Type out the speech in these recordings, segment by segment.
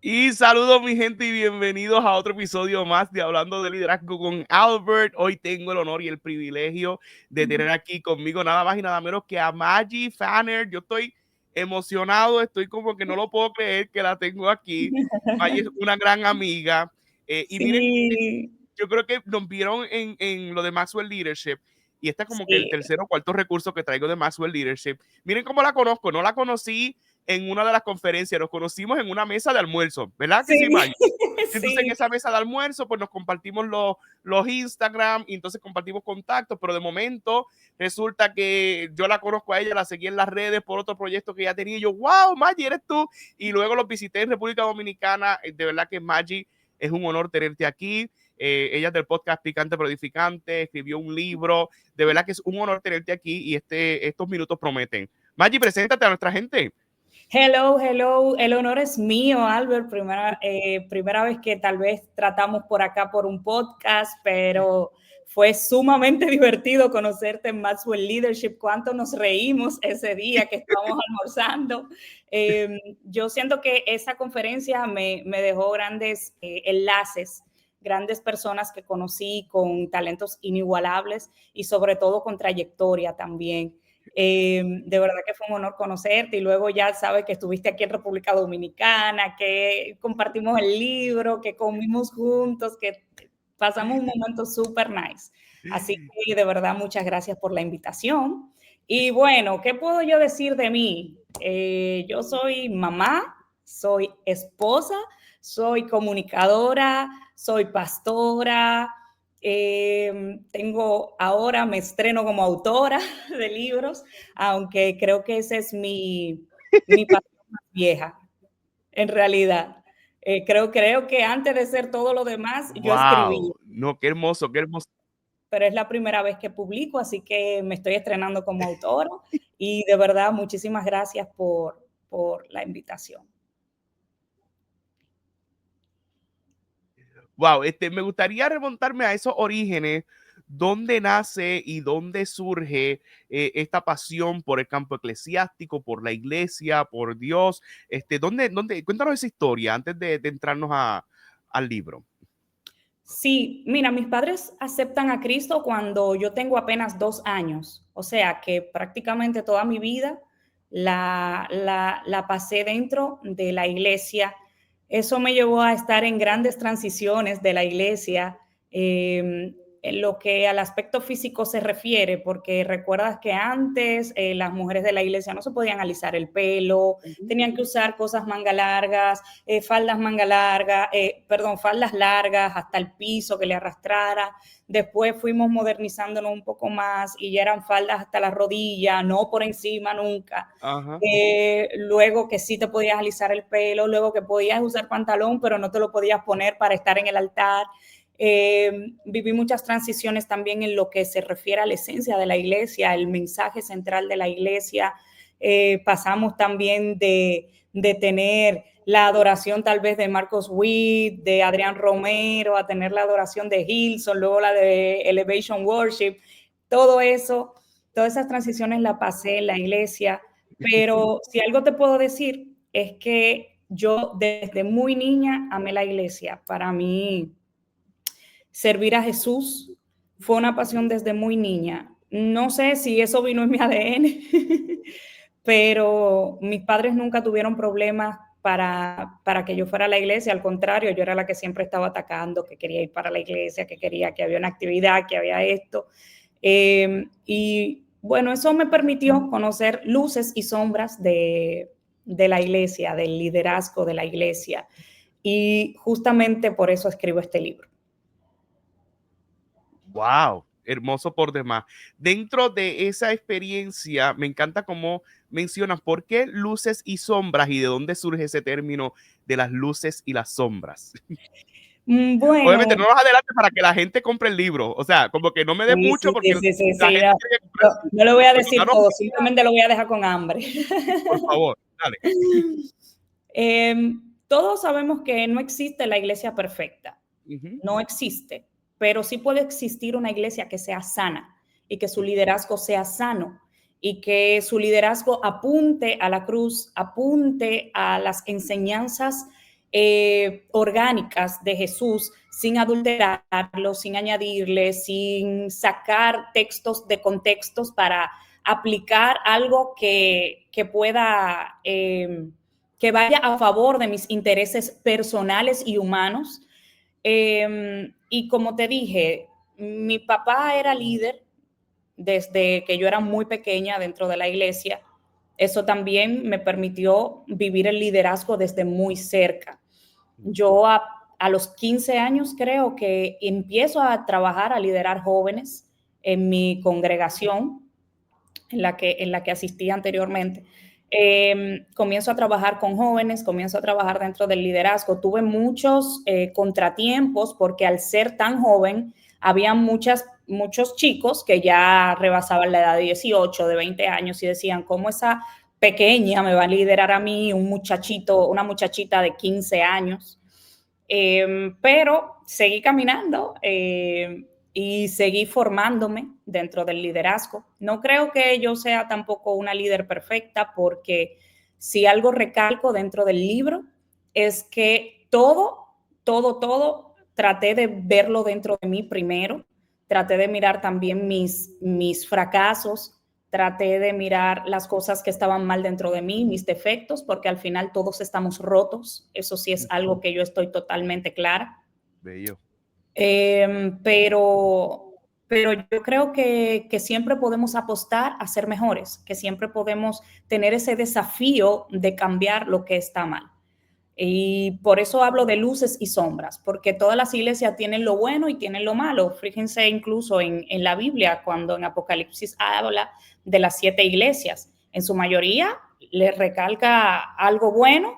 Y saludos mi gente y bienvenidos a otro episodio más de Hablando de Liderazgo con Albert. Hoy tengo el honor y el privilegio de tener aquí conmigo nada más y nada menos que a Maggie Fanner. Yo estoy emocionado, estoy como que no lo puedo creer que la tengo aquí. Maggie es una gran amiga. Y miren, Sí, yo creo que nos vieron en lo de Maxwell Leadership y este es como que el sí, tercer o cuarto recurso que traigo de Maxwell Leadership. Miren cómo la conozco, no la conocí en una de las conferencias, nos conocimos en una mesa de almuerzo, ¿verdad que sí, sí, Maggie? Entonces en sí, esa mesa de almuerzo pues nos compartimos los Instagram y entonces compartimos contactos, pero de momento resulta que yo la conozco a ella, la seguí en las redes por otro proyecto que ella tenía y yo, wow, Maggie, eres tú. Y luego los visité en República Dominicana. De verdad que Maggie, es un honor tenerte aquí. Ella es del podcast Picante pero Edificante, escribió un libro. De verdad que es un honor tenerte aquí y estos minutos prometen. Maggie, preséntate a nuestra gente. Hello, hello. El honor es mío, Albert. Primera vez que tal vez tratamos por acá por un podcast, pero fue sumamente divertido conocerte en Maxwell Leadership. Cuánto nos reímos ese día que estábamos almorzando. Yo siento que esa conferencia me dejó grandes enlaces, grandes personas que conocí con talentos inigualables y sobre todo con trayectoria también. De verdad que fue un honor conocerte y luego ya sabes que estuviste aquí en República Dominicana, que compartimos el libro, que comimos juntos, que pasamos un momento súper nice. Así que de verdad muchas gracias por la invitación. Y bueno, ¿qué puedo yo decir de mí? Yo soy mamá, soy esposa, soy comunicadora, soy pastora, me estreno como autora de libros, aunque creo que esa es mi pasión más vieja, en realidad. Creo que antes de ser todo lo demás, yo escribí, Wow, no, qué hermoso, qué hermoso. pero es la primera vez que publico, así que me estoy estrenando como autora y de verdad muchísimas gracias por la invitación. Wow, me gustaría remontarme a esos orígenes, dónde nace y dónde surge esta pasión por el campo eclesiástico, por la iglesia, por Dios. Cuéntanos esa historia antes de entrarnos al libro. Sí, mira, mis padres aceptan a Cristo cuando yo tengo apenas 2 años, o sea que prácticamente toda mi vida la pasé dentro de la iglesia. Eso me llevó a estar en grandes transiciones de la iglesia, en lo que al aspecto físico se refiere, porque recuerdas que antes las mujeres de la iglesia no se podían alisar el pelo, tenían que usar cosas manga largas, faldas largas hasta el piso que le arrastrara. Después fuimos modernizándonos un poco más y ya eran faldas hasta la rodilla, no por encima nunca. Ajá. Luego que sí te podías alisar el pelo, luego que podías usar pantalón, pero no te lo podías poner para estar en el altar. Viví muchas transiciones también en lo que se refiere a la esencia de la iglesia, el mensaje central de la iglesia. Pasamos también de tener la adoración tal vez de Marcos Witt, de Adrián Romero, a tener la adoración de Hillsong, luego la de Elevation Worship, todo eso, todas esas transiciones las pasé en la iglesia, pero si algo te puedo decir es que yo desde muy niña amé la iglesia. Para mí, servir a Jesús fue una pasión desde muy niña. No sé si eso vino en mi ADN, pero mis padres nunca tuvieron problemas para que yo fuera a la iglesia. Al contrario, yo era la que siempre estaba atacando, que quería ir para la iglesia, que quería que había una actividad, que había esto. Y bueno, eso me permitió conocer luces y sombras de la iglesia, del liderazgo de la iglesia. Y justamente por eso escribo este libro. Wow, hermoso por demás. Dentro de esa experiencia, me encanta cómo mencionas por qué luces y sombras y de dónde surge ese término de las luces y las sombras. Obviamente Bueno, no nos adelante para que la gente compre el libro, o sea, como que no me dé sí, mucho sí, sí, porque sí, sí, la sí, gente no, tiene que comprar no, el libro. no lo voy a Pero decir danos todo, idea, simplemente lo voy a dejar con hambre. por favor, dale. Todos sabemos que no existe la iglesia perfecta, Ujú. no existe, pero sí puede existir una iglesia que sea sana y que su liderazgo sea sano y que su liderazgo apunte a la cruz, apunte a las enseñanzas orgánicas de Jesús, sin adulterarlo, sin añadirle, sin sacar textos de contextos para aplicar algo que pueda, que vaya a favor de mis intereses personales y humanos. Y como te dije, mi papá era líder desde que yo era muy pequeña dentro de la iglesia. Eso también me permitió vivir el liderazgo desde muy cerca. Yo a los 15 años creo que empiezo a trabajar, a liderar jóvenes en mi congregación en la que asistí anteriormente. Comienzo a trabajar con jóvenes, comienzo a trabajar dentro del liderazgo. Tuve muchos contratiempos porque al ser tan joven, había muchos chicos que ya rebasaban la edad de 18, de 20 años y decían, ¿cómo esa pequeña me va a liderar a mí, un muchachito, una muchachita de 15 años? Pero seguí caminando y seguí formándome dentro del liderazgo. No creo que yo sea tampoco una líder perfecta, porque si algo recalco dentro del libro es que todo, traté de verlo dentro de mí primero, traté de mirar también mis fracasos, traté de mirar las cosas que estaban mal dentro de mí, mis defectos, porque al final todos estamos rotos. Eso sí es algo que yo estoy totalmente clara. Bello. Pero yo creo que siempre podemos apostar a ser mejores, que siempre podemos tener ese desafío de cambiar lo que está mal. Y por eso hablo de luces y sombras, porque todas las iglesias tienen lo bueno y tienen lo malo. Fíjense incluso en la Biblia, cuando en Apocalipsis habla de las 7 iglesias, en su mayoría le recalca algo bueno,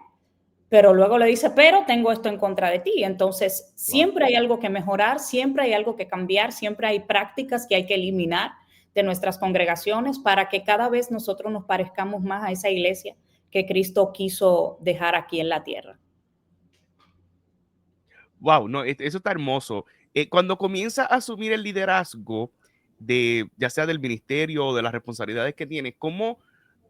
pero luego le dice, pero tengo esto en contra de ti. Entonces, siempre hay algo que mejorar, siempre hay algo que cambiar, siempre hay prácticas que hay que eliminar de nuestras congregaciones para que cada vez nosotros nos parezcamos más a esa iglesia que Cristo quiso dejar aquí en la tierra. Wow, no, eso está hermoso. Cuando comienza a asumir el liderazgo de, ya sea del ministerio o de las responsabilidades que tienes, ¿cómo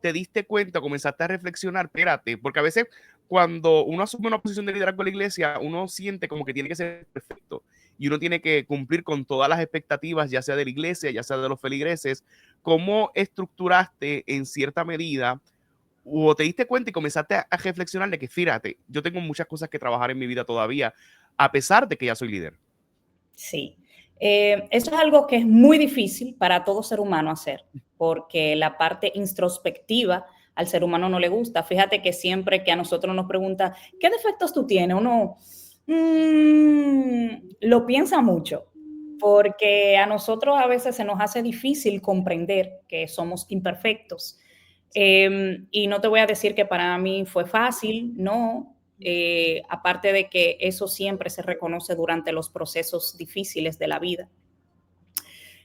te diste cuenta, comenzaste a reflexionar? Espérate, porque a veces cuando uno asume una posición de liderazgo en la iglesia, uno siente como que tiene que ser perfecto y uno tiene que cumplir con todas las expectativas, ya sea de la iglesia, ya sea de los feligreses. ¿Cómo estructuraste en cierta medida o te diste cuenta y comenzaste a reflexionar de que, fíjate, yo tengo muchas cosas que trabajar en mi vida todavía, a pesar de que ya soy líder? Sí, eso es algo que es muy difícil para todo ser humano hacer, porque la parte introspectiva al ser humano no le gusta. Fíjate que siempre que a nosotros nos preguntan, ¿qué defectos tú tienes? Uno lo piensa mucho, porque a nosotros a veces se nos hace difícil comprender que somos imperfectos. Y no te voy a decir que para mí fue fácil, no. Aparte de que eso siempre se reconoce durante los procesos difíciles de la vida.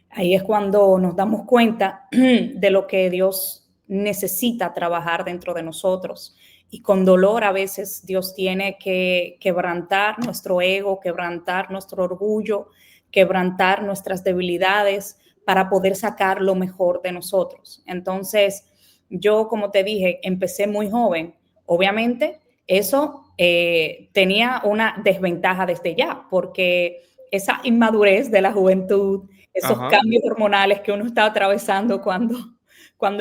Ahí es cuando nos damos cuenta de lo que Dios necesita trabajar dentro de nosotros. Y con dolor a veces Dios tiene que quebrantar nuestro ego, quebrantar nuestro orgullo, quebrantar nuestras debilidades para poder sacar lo mejor de nosotros. Entonces, yo, como te dije, empecé muy joven. Obviamente, eso tenía una desventaja desde ya, porque esa inmadurez de la juventud, esos Ajá. cambios hormonales que uno está atravesando cuando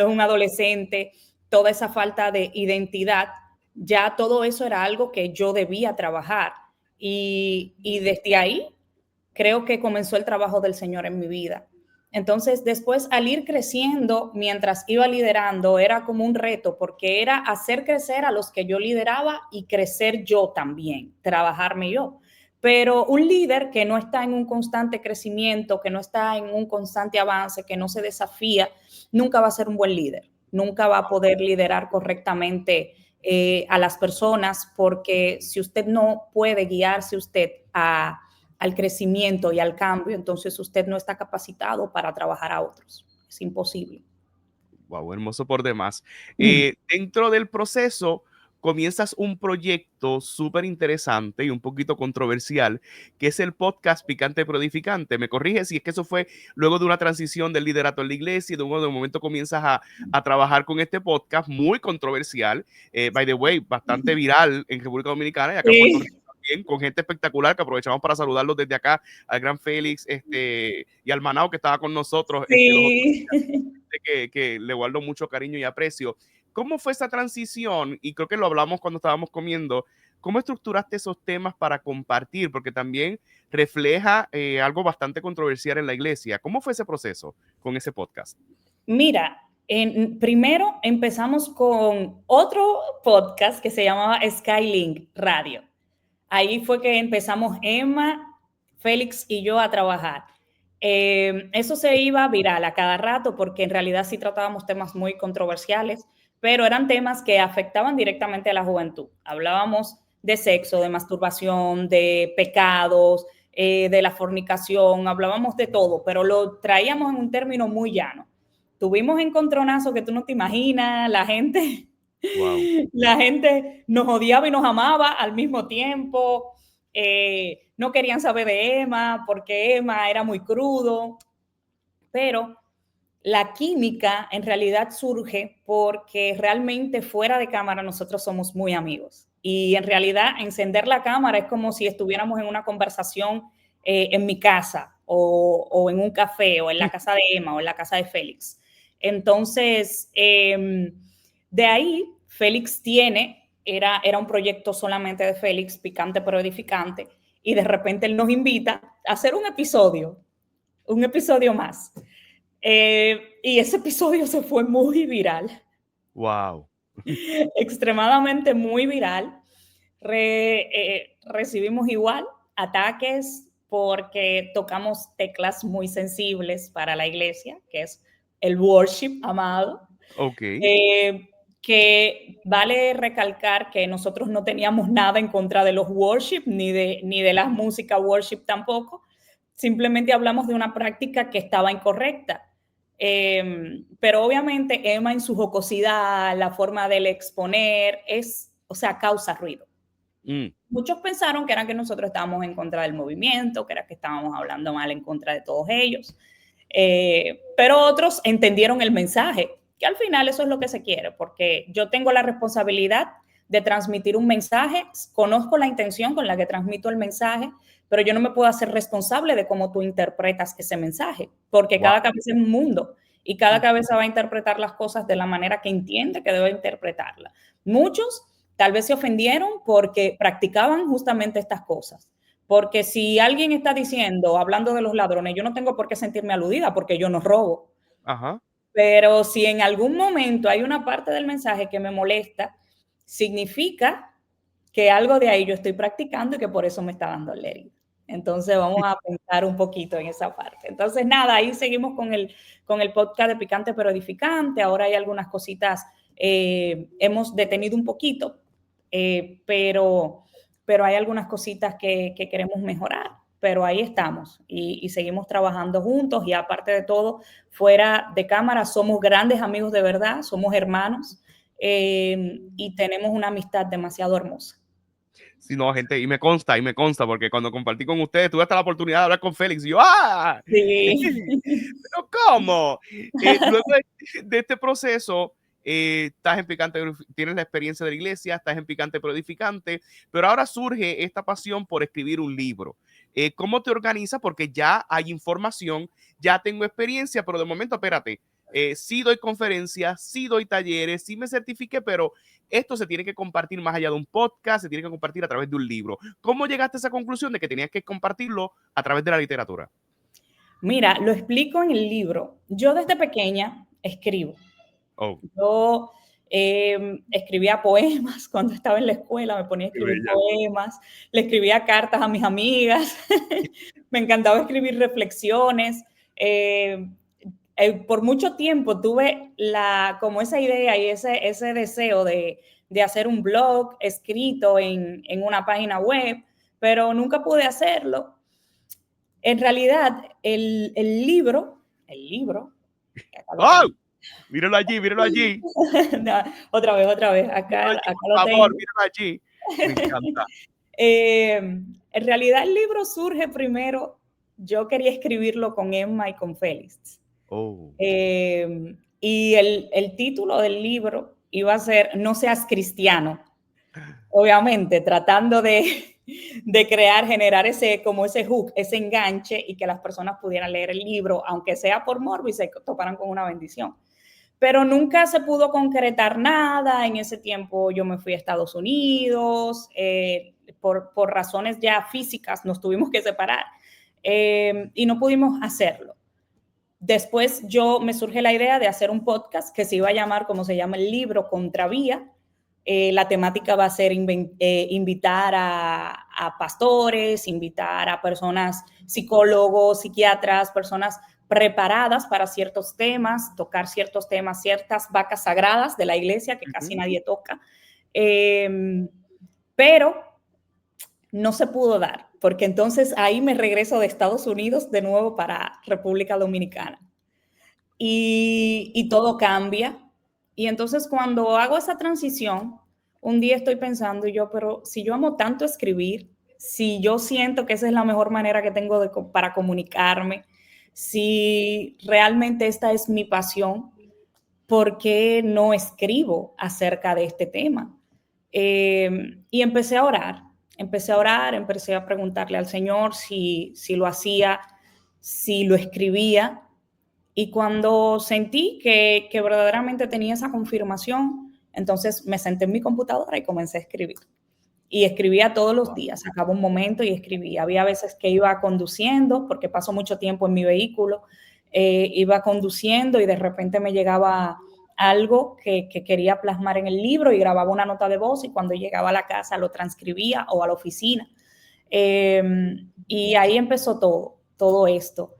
es un adolescente, toda esa falta de identidad, ya todo eso era algo que yo debía trabajar. Y desde ahí creo que comenzó el trabajo del Señor en mi vida. Entonces, después, al ir creciendo, mientras iba liderando, era como un reto, porque era hacer crecer a los que yo lideraba y crecer yo también, trabajarme yo. Pero un líder que no está en un constante crecimiento, que no está en un constante avance, que no se desafía, nunca va a ser un buen líder, nunca va a poder liderar correctamente a las personas, porque si usted no puede guiarse usted al crecimiento y al cambio, entonces usted no está capacitado para trabajar a otros. Es imposible. Wow, hermoso por demás. Dentro del proceso, comienzas un proyecto súper interesante y un poquito controversial, que es el podcast Picante pero Edificante. ¿Me corriges si es que eso fue luego de una transición del liderato en la iglesia y de un momento comienzas a trabajar con este podcast muy controversial, by the way, bastante viral en República Dominicana y acá en Puerto Rico también, con gente espectacular que aprovechamos para saludarlos desde acá, al gran Félix y al Manao que estaba con nosotros los otros Sí. días, que le guardo mucho cariño y aprecio. ¿Cómo fue esa transición? Y creo que lo hablamos cuando estábamos comiendo. ¿Cómo estructuraste esos temas para compartir? Porque también refleja algo bastante controversial en la iglesia. ¿Cómo fue ese proceso con ese podcast? Mira, primero empezamos con otro podcast que se llamaba Skylink Radio. Ahí fue que empezamos Emma, Félix y yo a trabajar. Eso se iba viral a cada rato porque en realidad sí tratábamos temas muy controversiales, pero eran temas que afectaban directamente a la juventud. Hablábamos de sexo, de masturbación, de pecados, de la fornicación, hablábamos de todo, pero lo traíamos en un término muy llano. Tuvimos encontronazos que tú no te imaginas, Wow. la gente nos odiaba y nos amaba al mismo tiempo. No querían saber de Emma porque Emma era muy crudo, pero la química en realidad surge porque realmente fuera de cámara nosotros somos muy amigos. Y en realidad encender la cámara es como si estuviéramos en una conversación en mi casa o en un café o en la casa de Emma o en la casa de Félix. Entonces, de ahí, Félix era un proyecto solamente de Félix, picante pero edificante, y de repente él nos invita a hacer un episodio más. Y ese episodio se fue muy viral. Wow. Extremadamente muy viral. Recibimos igual ataques porque tocamos teclas muy sensibles para la iglesia, que es el worship, amado. Ok. Que vale recalcar que nosotros no teníamos nada en contra de los worship, ni de la música worship tampoco. Simplemente hablamos de una práctica que estaba incorrecta. Pero obviamente Emma en su jocosidad, la forma de exponer, causa ruido. Muchos pensaron que era que nosotros estábamos en contra del movimiento, que era que estábamos hablando mal en contra de todos ellos. Pero otros entendieron el mensaje, que al final eso es lo que se quiere, porque yo tengo la responsabilidad de transmitir un mensaje, conozco la intención con la que transmito el mensaje, pero yo no me puedo hacer responsable de cómo tú interpretas ese mensaje, porque cada cabeza es un mundo y cada cabeza va a interpretar las cosas de la manera que entiende que debe interpretarla. Muchos tal vez se ofendieron porque practicaban justamente estas cosas. Porque si alguien está diciendo, hablando de los ladrones, yo no tengo por qué sentirme aludida porque yo no robo. Ajá. Pero si en algún momento hay una parte del mensaje que me molesta, significa que algo de ahí yo estoy practicando y que por eso me está dando la herida. Entonces vamos a pensar un poquito en esa parte. Entonces nada, ahí seguimos con el podcast de Picante pero Edificante. Ahora hay algunas cositas, hemos detenido un poquito, pero hay algunas cositas que queremos mejorar, pero ahí estamos y seguimos trabajando juntos y aparte de todo, fuera de cámara, somos grandes amigos de verdad, somos hermanos y tenemos una amistad demasiado hermosa. Sí, no, gente, y me consta, porque cuando compartí con ustedes, tuve hasta la oportunidad de hablar con Félix, y yo, ¡ah! Sí. ¿Pero cómo? Luego de este proceso, estás en Picante, tienes la experiencia de la iglesia, estás en Picante pero Edificante, pero ahora surge esta pasión por escribir un libro. ¿Cómo te organizas? Porque ya hay información, ya tengo experiencia, pero de momento, espérate, sí doy conferencias, sí doy talleres, sí me certifiqué, pero esto se tiene que compartir más allá de un podcast, se tiene que compartir a través de un libro. ¿Cómo llegaste a esa conclusión de que tenías que compartirlo a través de la literatura? Mira, lo explico en el libro. Yo desde pequeña escribo. Oh. Yo escribía poemas cuando estaba en la escuela, me ponía a escribir poemas, le escribía cartas a mis amigas, me encantaba escribir reflexiones. Por mucho tiempo tuve como esa idea y ese deseo de hacer un blog escrito en una página web, pero nunca pude hacerlo. En realidad, el libro, ¡Oh! Míralo allí, míralo allí. No, otra vez. Míralo Acá, allí, acá por lo favor, tengo. míralo allí. Me encanta. En realidad el libro surge primero, yo quería escribirlo con Emma y con Félix. Oh. Y el título del libro iba a ser No seas cristiano, obviamente, tratando de crear, generar ese hook, ese enganche y que las personas pudieran leer el libro, aunque sea por morbo y se toparan con una bendición. Pero nunca se pudo concretar nada. En ese tiempo yo me fui a Estados Unidos, por razones ya físicas nos tuvimos que separar y no pudimos hacerlo. Después me surge la idea de hacer un podcast que se iba a llamar, como se llama el libro, Contravía. La temática va a ser invitar a pastores, invitar a personas, psicólogos, psiquiatras, personas preparadas para ciertos temas, tocar ciertos temas, ciertas vacas sagradas de la iglesia que casi nadie toca. Pero no se pudo dar, porque entonces ahí me regreso de Estados Unidos de nuevo para República Dominicana. Y todo cambia. Y entonces cuando hago esa transición, un día estoy pensando yo, pero si yo amo tanto escribir, si yo siento que esa es la mejor manera que tengo para comunicarme, si realmente esta es mi pasión, ¿por qué no escribo acerca de este tema? Y empecé a orar, empecé a preguntarle al Señor si lo hacía, si lo escribía. Y cuando sentí que verdaderamente tenía esa confirmación, entonces me senté en mi computadora y comencé a escribir. Y escribía todos los días, sacaba un momento y escribía. Había veces que iba conduciendo, porque paso mucho tiempo en mi vehículo, iba conduciendo y de repente me llegaba algo que quería plasmar en el libro y grababa una nota de voz y cuando llegaba a la casa lo transcribía o a la oficina. Y ahí empezó todo esto.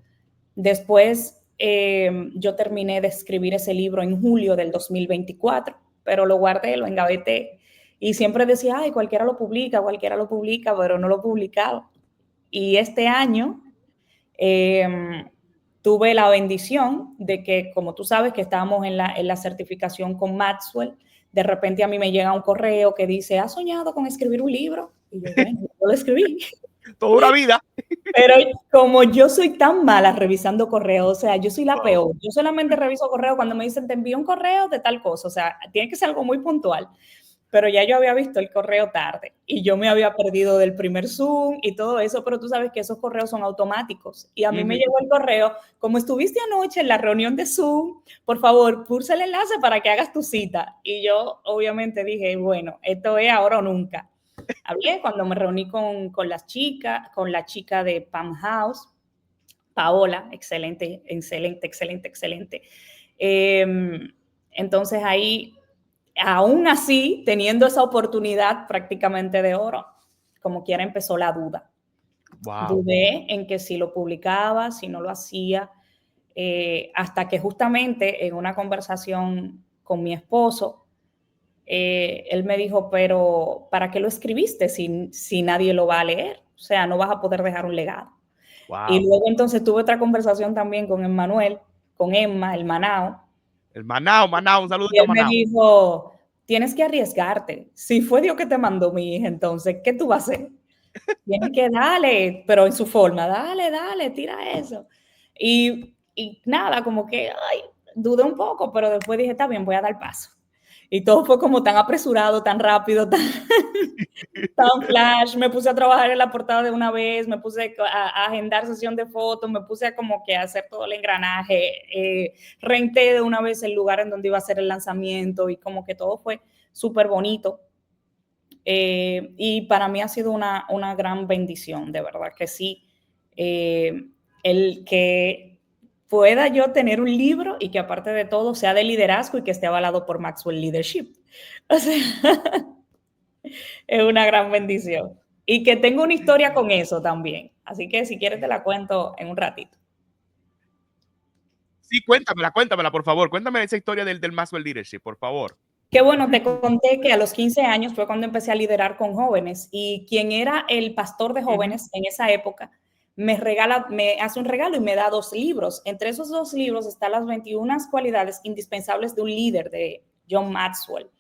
Después yo terminé de escribir ese libro en julio del 2024, pero lo guardé, lo engaveté y siempre decía, ay, cualquiera lo publica, pero no lo publicaba. Y este año tuve la bendición de que, como tú sabes, que estábamos en la certificación con Maxwell, de repente a mí me llega un correo que dice, ¿has soñado con escribir un libro? Y yo, bueno, yo lo escribí. Toda una vida. Pero como yo soy tan mala revisando correos, o sea, yo soy la peor. Yo solamente reviso correos cuando me dicen, te envío un correo de tal cosa. O sea, tiene que ser algo muy puntual. Pero ya yo había visto el correo tarde y yo me había perdido del primer Zoom y todo eso, pero tú sabes que esos correos son automáticos. Y a mí me llegó el correo, como estuviste anoche en la reunión de Zoom, por favor, pulsa el enlace para que hagas tu cita. Y yo obviamente dije, bueno, esto es ahora o nunca. Hablé cuando me reuní con la chica de Palm House, Paola, excelente. Entonces ahí, aún así, teniendo esa oportunidad prácticamente de oro, como quiera empezó la duda. Wow. Dudé en que si lo publicaba, si no lo hacía, hasta que justamente en una conversación con mi esposo, él me dijo, pero ¿para qué lo escribiste si nadie lo va a leer? O sea, no vas a poder dejar un legado. Wow. Y luego entonces tuve otra conversación también con Emmanuel, con Emma, el Manao. El Manao, un saludo Y él a Manao. me dijo, tienes que arriesgarte. Si fue Dios que te mandó, mi hija, entonces, ¿qué tú vas a hacer? Tienes que darle, pero en su forma, dale, tira eso. Y nada, como que, ay, dudé un poco, pero después dije, está bien, voy a dar paso. Y todo fue como tan apresurado, tan rápido, tan flash. Me puse a trabajar en la portada de una vez, me puse a agendar sesión de fotos, me puse a como que a hacer todo el engranaje, renté de una vez el lugar en donde iba a ser el lanzamiento y como que todo fue súper bonito. Y para mí ha sido una gran bendición, de verdad que sí. El que pueda yo tener un libro y que aparte de todo sea de liderazgo y que esté avalado por Maxwell Leadership. O sea, es una gran bendición. Y que tengo una historia con eso también. Así que si quieres te la cuento en un ratito. Sí, cuéntamela, por favor. Cuéntame esa historia del Maxwell Leadership, por favor. Qué bueno, te conté que a los 15 años fue cuando empecé a liderar con jóvenes y quien era el pastor de jóvenes en esa época me hace un regalo y me da 2 libros. Entre esos 2 libros están las 21 cualidades indispensables de un líder de John Maxwell.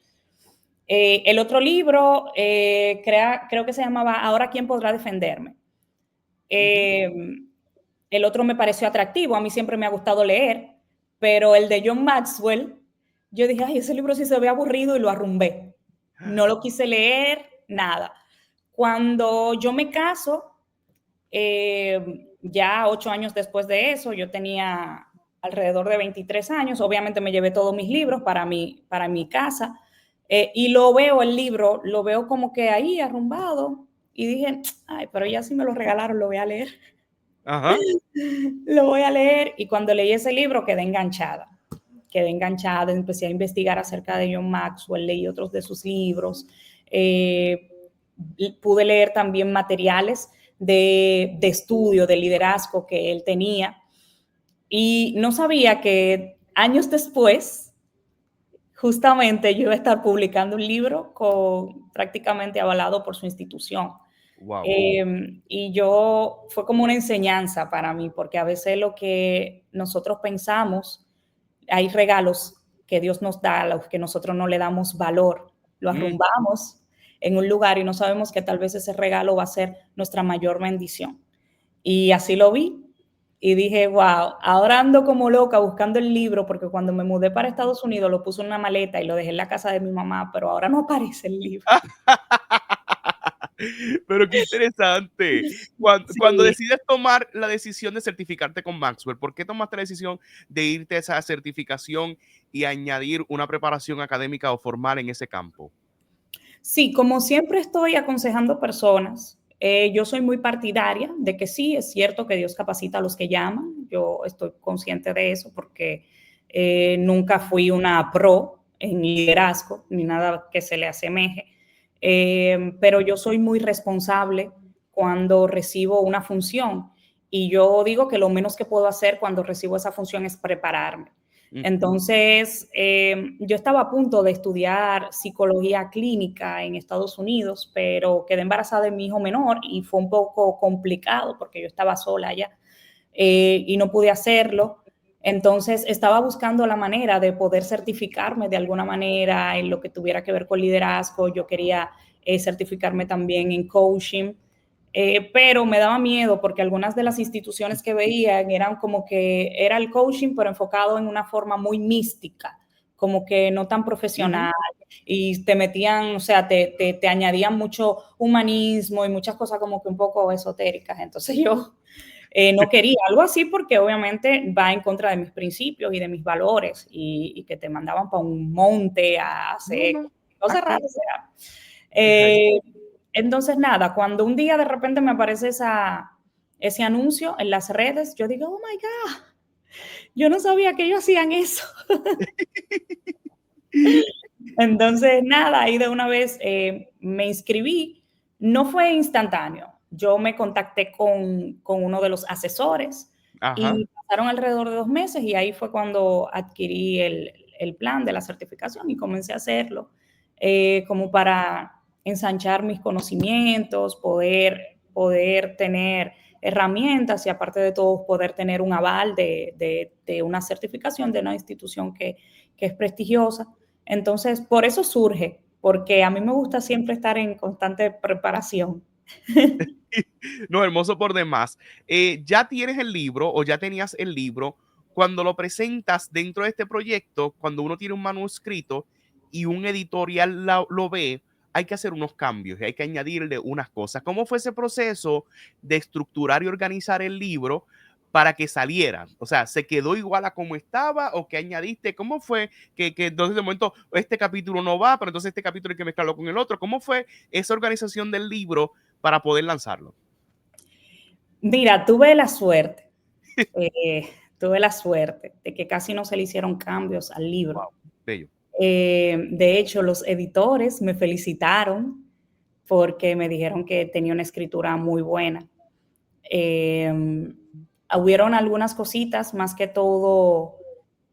El otro libro creo que se llamaba Ahora quién podrá defenderme. El otro me pareció atractivo, a mí siempre me ha gustado leer, pero el de John Maxwell, yo dije, ay, ese libro sí se ve aburrido y lo arrumbé. No lo quise leer, nada. Cuando yo me caso, ya 8 años después de eso, yo tenía alrededor de 23 años, obviamente me llevé todos mis libros para mi casa, y lo veo el libro, lo veo como que ahí arrumbado, y dije, ay, pero ya si me lo regalaron, lo voy a leer. Ajá. Lo voy a leer, y cuando leí ese libro quedé enganchada, empecé a investigar acerca de John Maxwell, leí otros de sus libros, pude leer también materiales de estudio, de liderazgo que él tenía, y no sabía que años después, justamente yo iba a estar publicando un libro prácticamente avalado por su institución. Wow. Y fue como una enseñanza para mí, porque a veces lo que nosotros pensamos, hay regalos que Dios nos da a los que nosotros no le damos valor, lo arrumbamos en un lugar y no sabemos que tal vez ese regalo va a ser nuestra mayor bendición. Y así lo vi y dije, wow, ahora ando como loca buscando el libro, porque cuando me mudé para Estados Unidos lo puse en una maleta y lo dejé en la casa de mi mamá, pero ahora no aparece el libro. Pero qué interesante. Cuando Sí. decides tomar la decisión de certificarte con Maxwell, ¿por qué tomaste la decisión de irte a esa certificación y añadir una preparación académica o formal en ese campo? Sí, como siempre estoy aconsejando personas, yo soy muy partidaria de que sí, es cierto que Dios capacita a los que llaman, yo estoy consciente de eso porque nunca fui una pro en liderazgo ni nada que se le asemeje, pero yo soy muy responsable cuando recibo una función y yo digo que lo menos que puedo hacer cuando recibo esa función es prepararme. Entonces, yo estaba a punto de estudiar psicología clínica en Estados Unidos, pero quedé embarazada de mi hijo menor y fue un poco complicado porque yo estaba sola allá y no pude hacerlo. Entonces, estaba buscando la manera de poder certificarme de alguna manera en lo que tuviera que ver con liderazgo. Yo quería certificarme también en coaching. Pero me daba miedo porque algunas de las instituciones que veían eran como que era el coaching, pero enfocado en una forma muy mística, como que no tan profesional, y te metían, o sea, te añadían mucho humanismo y muchas cosas como que un poco esotéricas. Entonces yo no quería algo así porque obviamente va en contra de mis principios y de mis valores y que te mandaban para un monte a No, hacer no. cosas Acá. raras. O sea. Entonces, nada, cuando un día de repente me aparece ese anuncio en las redes, yo digo, oh my God, yo no sabía que ellos hacían eso. Entonces, nada, ahí de una vez me inscribí. No fue instantáneo. Yo me contacté con uno de los asesores Ajá. y pasaron alrededor de 2 meses y ahí fue cuando adquirí el plan de la certificación y comencé a hacerlo como para ensanchar mis conocimientos, poder tener herramientas y aparte de todo poder tener un aval de una certificación de una institución que es prestigiosa. Entonces, por eso surge, porque a mí me gusta siempre estar en constante preparación. No, hermoso por demás. ¿Ya tienes el libro o ya tenías el libro? Cuando lo presentas dentro de este proyecto, cuando uno tiene un manuscrito y un editorial lo ve, hay que hacer unos cambios y hay que añadirle unas cosas. ¿Cómo fue ese proceso de estructurar y organizar el libro para que saliera? O sea, ¿se quedó igual a como estaba o qué añadiste? ¿Cómo fue que entonces de momento este capítulo no va, pero entonces este capítulo hay que mezclarlo con el otro? ¿Cómo fue esa organización del libro para poder lanzarlo? Mira, tuve la suerte de que casi no se le hicieron cambios al libro. Wow, bello. De hecho, los editores me felicitaron porque me dijeron que tenía una escritura muy buena. Hubieron algunas cositas, más que todo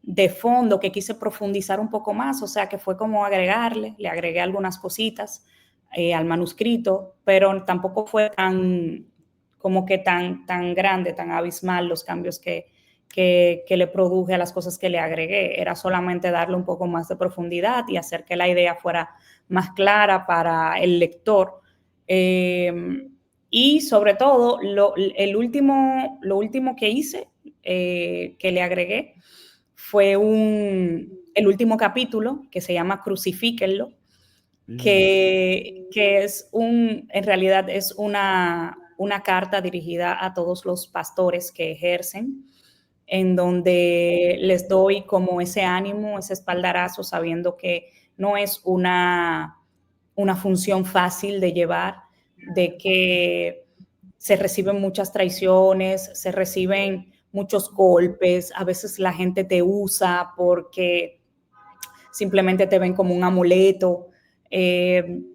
de fondo, que quise profundizar un poco más, o sea, que fue como le agregué algunas cositas al manuscrito, pero tampoco fue tan como que tan grande, tan abismal los cambios que le produje a las cosas que le agregué. Era solamente darle un poco más de profundidad y hacer que la idea fuera más clara para el lector. Y sobre todo, lo último que hice, que le agregué, fue el último capítulo que se llama Crucifíquenlo, que en realidad es una carta dirigida a todos los pastores que ejercen, en donde les doy como ese ánimo, ese espaldarazo, sabiendo que no es una función fácil de llevar, de que se reciben muchas traiciones, se reciben muchos golpes, a veces la gente te usa porque simplemente te ven como un amuleto.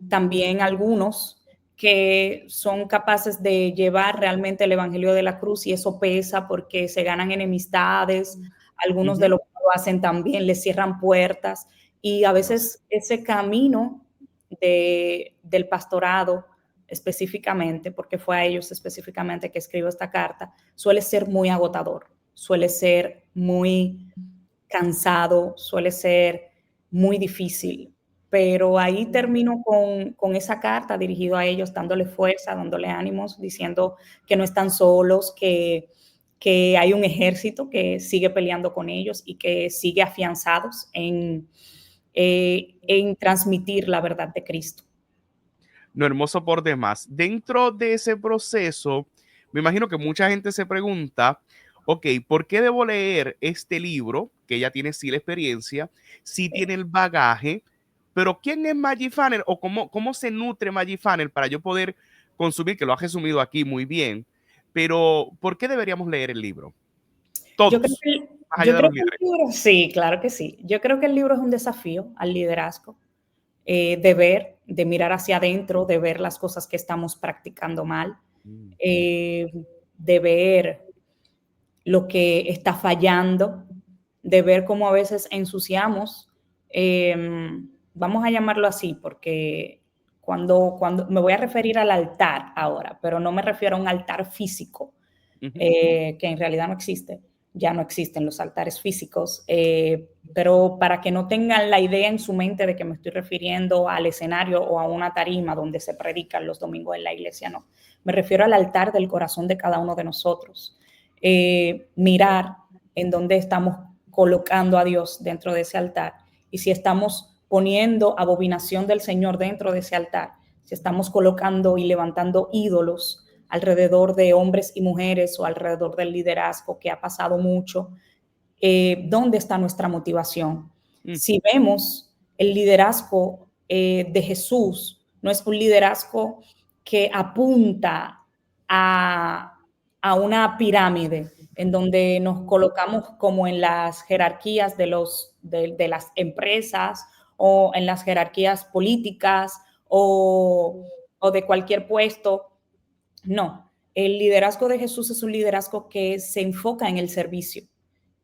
También algunos que son capaces de llevar realmente el evangelio de la cruz y eso pesa porque se ganan enemistades, algunos de los que lo hacen también les cierran puertas y a veces ese camino del pastorado específicamente, porque fue a ellos específicamente que escribo esta carta, suele ser muy agotador, suele ser muy cansado, suele ser muy difícil, pero ahí termino con esa carta dirigida a ellos, dándole fuerza, dándole ánimos, diciendo que no están solos, que hay un ejército que sigue peleando con ellos y que sigue afianzados en transmitir la verdad de Cristo. No, hermoso por demás. Dentro de ese proceso, me imagino que mucha gente se pregunta, ok, ¿por qué debo leer este libro? Que ya tiene sí la experiencia, sí tiene el bagaje, pero ¿quién es Maggie Funnell o cómo se nutre Maggie Funnell para yo poder consumir, que lo has resumido aquí muy bien, pero ¿por qué deberíamos leer el libro? Yo creo Todos, que, más allá de los líderes. el libro, sí, claro que sí. Yo creo que el libro es un desafío al liderazgo, de ver, de mirar hacia adentro, de ver las cosas que estamos practicando mal, de ver lo que está fallando, de ver cómo a veces ensuciamos, vamos a llamarlo así, porque cuando me voy a referir al altar ahora, pero no me refiero a un altar físico, que en realidad no existe, ya no existen los altares físicos, pero para que no tengan la idea en su mente de que me estoy refiriendo al escenario o a una tarima donde se predican los domingos en la iglesia, no, me refiero al altar del corazón de cada uno de nosotros. Mirar en dónde estamos colocando a Dios dentro de ese altar y si estamos poniendo abominación del Señor dentro de ese altar, si estamos colocando y levantando ídolos alrededor de hombres y mujeres o alrededor del liderazgo, que ha pasado mucho, ¿dónde está nuestra motivación? Si vemos el liderazgo de Jesús, no es un liderazgo que apunta a una pirámide en donde nos colocamos como en las jerarquías de las empresas o en las jerarquías políticas o de cualquier puesto. No, el liderazgo de Jesús es un liderazgo que se enfoca en el servicio.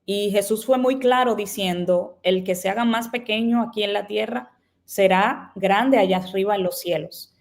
Y Jesús fue muy claro diciendo, el que se haga más pequeño aquí en la tierra será grande allá arriba en los cielos.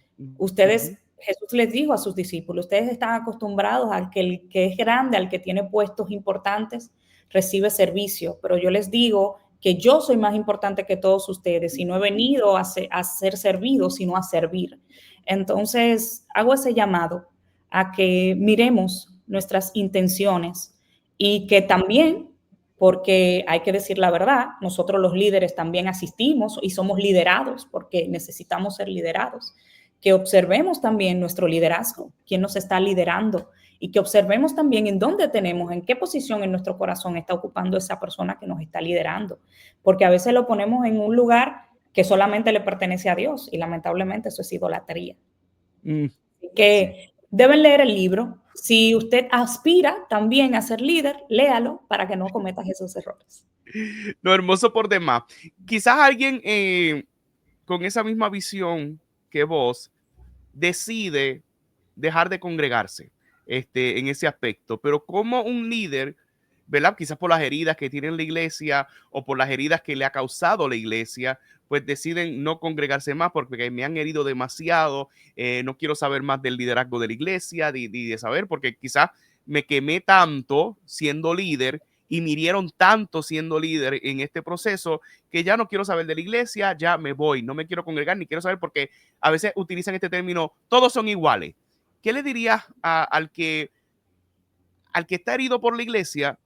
Jesús les dijo a sus discípulos, ustedes están acostumbrados al que el que es grande, al que tiene puestos importantes, recibe servicio, pero yo les digo que yo soy más importante que todos ustedes y no he venido a ser servido, sino a servir. Entonces, hago ese llamado a que miremos nuestras intenciones y que también, porque hay que decir la verdad, nosotros los líderes también asistimos y somos liderados porque necesitamos ser liderados, que observemos también nuestro liderazgo, quién nos está liderando y que observemos también en dónde tenemos, en qué posición en nuestro corazón está ocupando esa persona que nos está liderando, porque a veces lo ponemos en un lugar que solamente le pertenece a Dios y lamentablemente eso es idolatría. Que deben leer el libro. Si usted aspira también a ser líder, léalo para que no cometas esos errores. No, hermoso por demás. Quizás alguien con esa misma visión que vos decide dejar de congregarse en ese aspecto, pero como un líder, ¿verdad? Quizás por las heridas que tiene la iglesia o por las heridas que le ha causado la iglesia, pues deciden no congregarse más porque me han herido demasiado, no quiero saber más del liderazgo de la iglesia, de saber, porque quizás me quemé tanto siendo líder y me hirieron tanto siendo líder en este proceso que ya no quiero saber de la iglesia, ya me voy, no me quiero congregar ni quiero saber, porque a veces utilizan este término, todos son iguales. ¿Qué le dirías al que está herido por la iglesia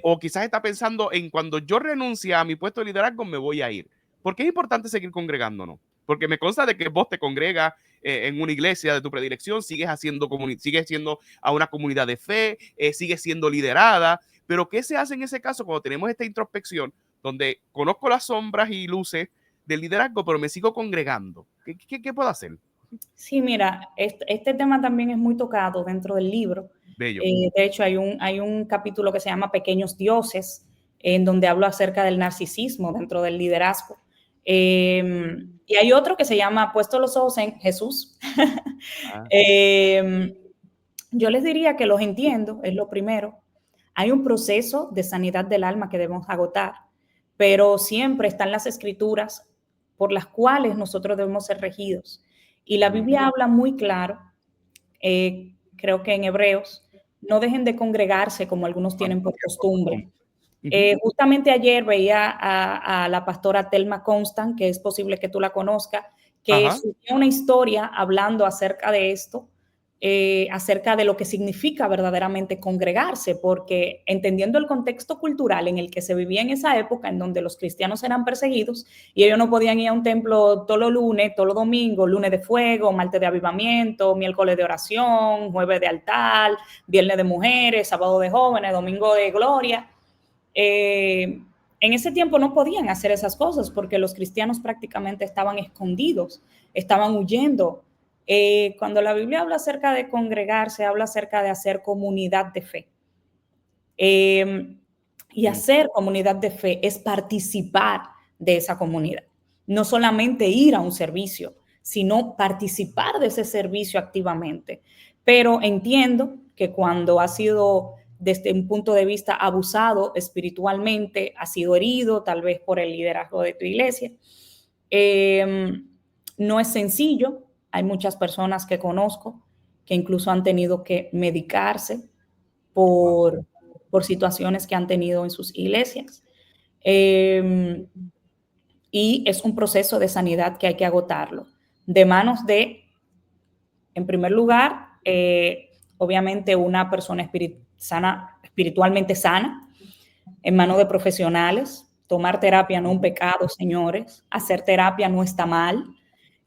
o quizás está pensando en cuando yo renuncie a mi puesto de liderazgo me voy a ir? Porque es importante seguir congregándonos. Porque me consta de que vos te congregas en una iglesia de tu predilección, sigues siendo a una comunidad de fe, sigues siendo liderada. Pero ¿qué se hace en ese caso cuando tenemos esta introspección donde conozco las sombras y luces del liderazgo, pero me sigo congregando? ¿Qué puedo hacer? Sí, mira, este tema también es muy tocado dentro del libro. Bello. De hecho, hay un capítulo que se llama Pequeños Dioses, en donde hablo acerca del narcisismo dentro del liderazgo. Y hay otro que se llama Puesto los ojos en Jesús. Yo les diría que los entiendo, es lo primero. Hay un proceso de sanidad del alma que debemos agotar, pero siempre están las escrituras por las cuales nosotros debemos ser regidos. Y la Biblia habla muy claro, creo que en Hebreos, no dejen de congregarse como algunos tienen por costumbre. Justamente ayer veía a la pastora Thelma Constant, que es posible que tú la conozcas, que subió una historia hablando acerca de esto, acerca de lo que significa verdaderamente congregarse, porque entendiendo el contexto cultural en el que se vivía en esa época, en donde los cristianos eran perseguidos y ellos no podían ir a un templo todos los lunes, todos los domingos, lunes de fuego, martes de avivamiento, miércoles de oración, jueves de altar, viernes de mujeres, sábado de jóvenes, domingo de gloria. En ese tiempo no podían hacer esas cosas porque los cristianos prácticamente estaban escondidos, estaban huyendo. Cuando la Biblia habla acerca de congregarse, habla acerca de hacer comunidad de fe. Y hacer comunidad de fe es participar de esa comunidad. No solamente ir a un servicio, sino participar de ese servicio activamente. Pero entiendo que cuando ha sido desde un punto de vista abusado espiritualmente, ha sido herido tal vez por el liderazgo de tu iglesia, no es sencillo. Hay muchas personas que conozco que incluso han tenido que medicarse por situaciones que han tenido en sus iglesias. Y es un proceso de sanidad que hay que agotarlo. De manos de, en primer lugar, obviamente una persona espiritualmente sana, en manos de profesionales. Tomar terapia no es un pecado, señores. Hacer terapia no está mal,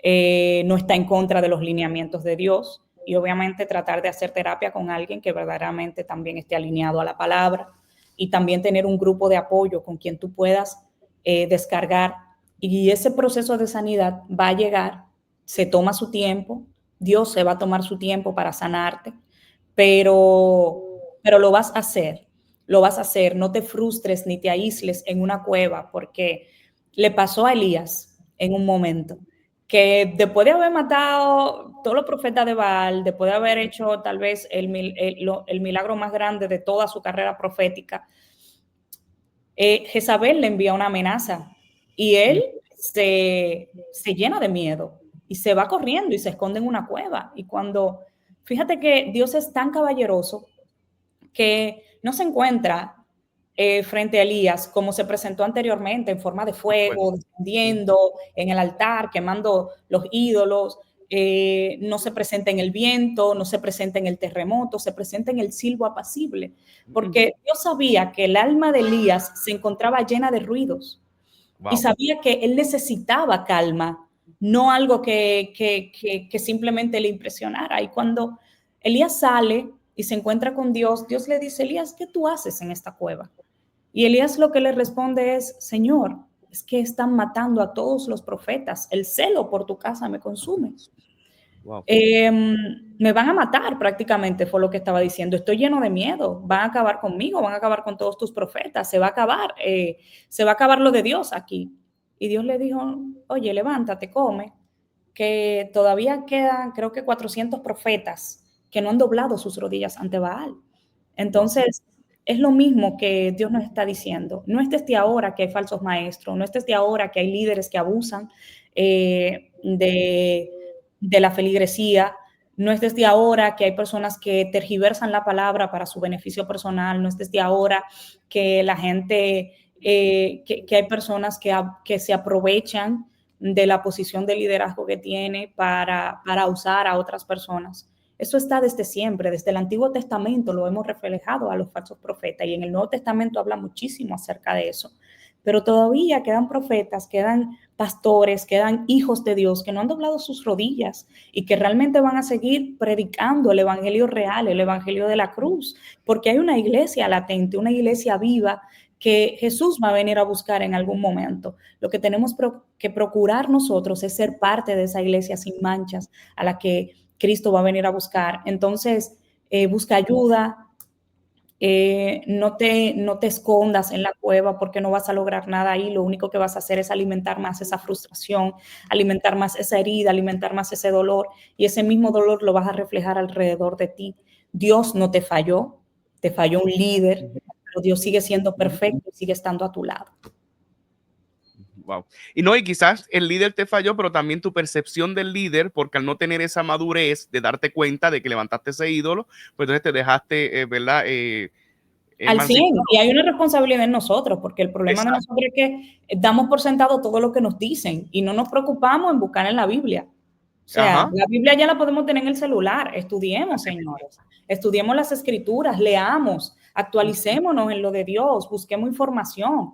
no está en contra de los lineamientos de Dios. Y obviamente tratar de hacer terapia con alguien que verdaderamente también esté alineado a la palabra, y también tener un grupo de apoyo con quien tú puedas descargar. Y ese proceso de sanidad va a llegar, se toma su tiempo, Dios se va a tomar su tiempo para sanarte, pero lo vas a hacer. Lo vas a hacer, no te frustres ni te aísles en una cueva, porque le pasó a Elías en un momento que después de haber matado todos los profetas de Baal, después de haber hecho tal vez el milagro más grande de toda su carrera profética, Jezabel le envía una amenaza y él se llena de miedo y se va corriendo y se esconde en una cueva. Y cuando, fíjate que Dios es tan caballeroso que no se encuentra frente a Elías como se presentó anteriormente, en forma de fuego, descendiendo en el altar, quemando los ídolos. No se presenta en el viento, no se presenta en el terremoto, se presenta en el silbo apacible, porque Dios sabía que el alma de Elías se encontraba llena de ruidos. Wow. Y sabía que él necesitaba calma, no algo que simplemente le impresionara. Y cuando Elías sale y se encuentra con Dios, Dios le dice: Elías, ¿qué tú haces en esta cueva? Y Elías lo que le responde es: Señor, es que están matando a todos los profetas, el celo por tu casa me consume. Wow. Me van a matar prácticamente, fue lo que estaba diciendo. Estoy lleno de miedo, van a acabar conmigo, van a acabar con todos tus profetas, se va a acabar lo de Dios aquí. Y Dios le dijo: oye, levántate, come, que todavía quedan, creo que 400 profetas que no han doblado sus rodillas ante Baal. Entonces, es lo mismo que Dios nos está diciendo. No es desde ahora que hay falsos maestros, no es desde ahora que hay líderes que abusan de la feligresía, no es desde ahora que hay personas que tergiversan la palabra para su beneficio personal, no es desde ahora que la gente, que hay personas que se aprovechan de la posición de liderazgo que tiene para usar a otras personas. Eso está desde siempre, desde el Antiguo Testamento lo hemos reflejado a los falsos profetas y en el Nuevo Testamento habla muchísimo acerca de eso. Pero todavía quedan profetas, quedan pastores, quedan hijos de Dios que no han doblado sus rodillas y que realmente van a seguir predicando el evangelio real, el evangelio de la cruz, porque hay una iglesia latente, una iglesia viva que Jesús va a venir a buscar en algún momento. Lo que tenemos que procurar nosotros es ser parte de esa iglesia sin manchas a la que Cristo va a venir a buscar. Entonces, busca ayuda, no te escondas en la cueva porque no vas a lograr nada ahí. Lo único que vas a hacer es alimentar más esa frustración, alimentar más esa herida, alimentar más ese dolor y ese mismo dolor lo vas a reflejar alrededor de ti. Dios no te falló un líder, pero Dios sigue siendo perfecto y sigue estando a tu lado. Wow. Y no, y quizás el líder te falló, pero también tu percepción del líder, porque al no tener esa madurez de darte cuenta de que levantaste ese ídolo, pues entonces te dejaste, ¿verdad? Al 100, y hay una responsabilidad en nosotros, porque el problema Exacto. de nosotros es que damos por sentado todo lo que nos dicen y no nos preocupamos en buscar en la Biblia. O sea, Ajá. la Biblia ya la podemos tener en el celular. Estudiemos, señores. Estudiemos las escrituras, leamos, actualicémonos en lo de Dios, busquemos información.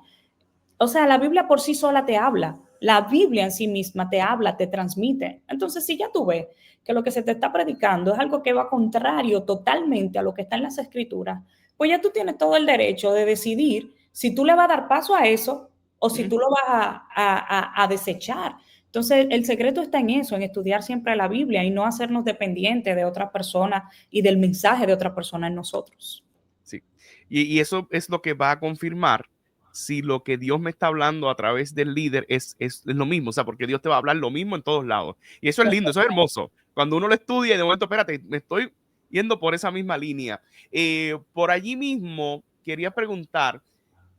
O sea, la Biblia por sí sola te habla. La Biblia en sí misma te habla, te transmite. Entonces, si ya tú ves que lo que se te está predicando es algo que va contrario totalmente a lo que está en las escrituras, pues ya tú tienes todo el derecho de decidir si tú le vas a dar paso a eso o si tú lo vas a desechar. Entonces, el secreto está en eso, en estudiar siempre la Biblia y no hacernos dependientes de otra persona y del mensaje de otra persona en nosotros. Sí. Y eso es lo que va a confirmar si lo que Dios me está hablando a través del líder es lo mismo, o sea, porque Dios te va a hablar lo mismo en todos lados. Y eso es lindo, eso es hermoso. Cuando uno lo estudia y de momento, espérate, me estoy yendo por esa misma línea. Por allí mismo, quería preguntar,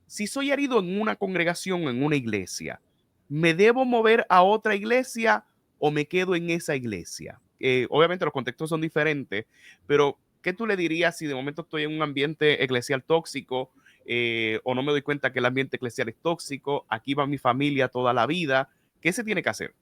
si soy herido en una congregación, en una iglesia, ¿me debo mover a otra iglesia o me quedo en esa iglesia? Obviamente los contextos son diferentes, pero ¿qué tú le dirías si de momento estoy en un ambiente eclesial tóxico o no me doy cuenta que el ambiente eclesial es tóxico? Aquí va mi familia toda la vida. ¿Qué se tiene que hacer?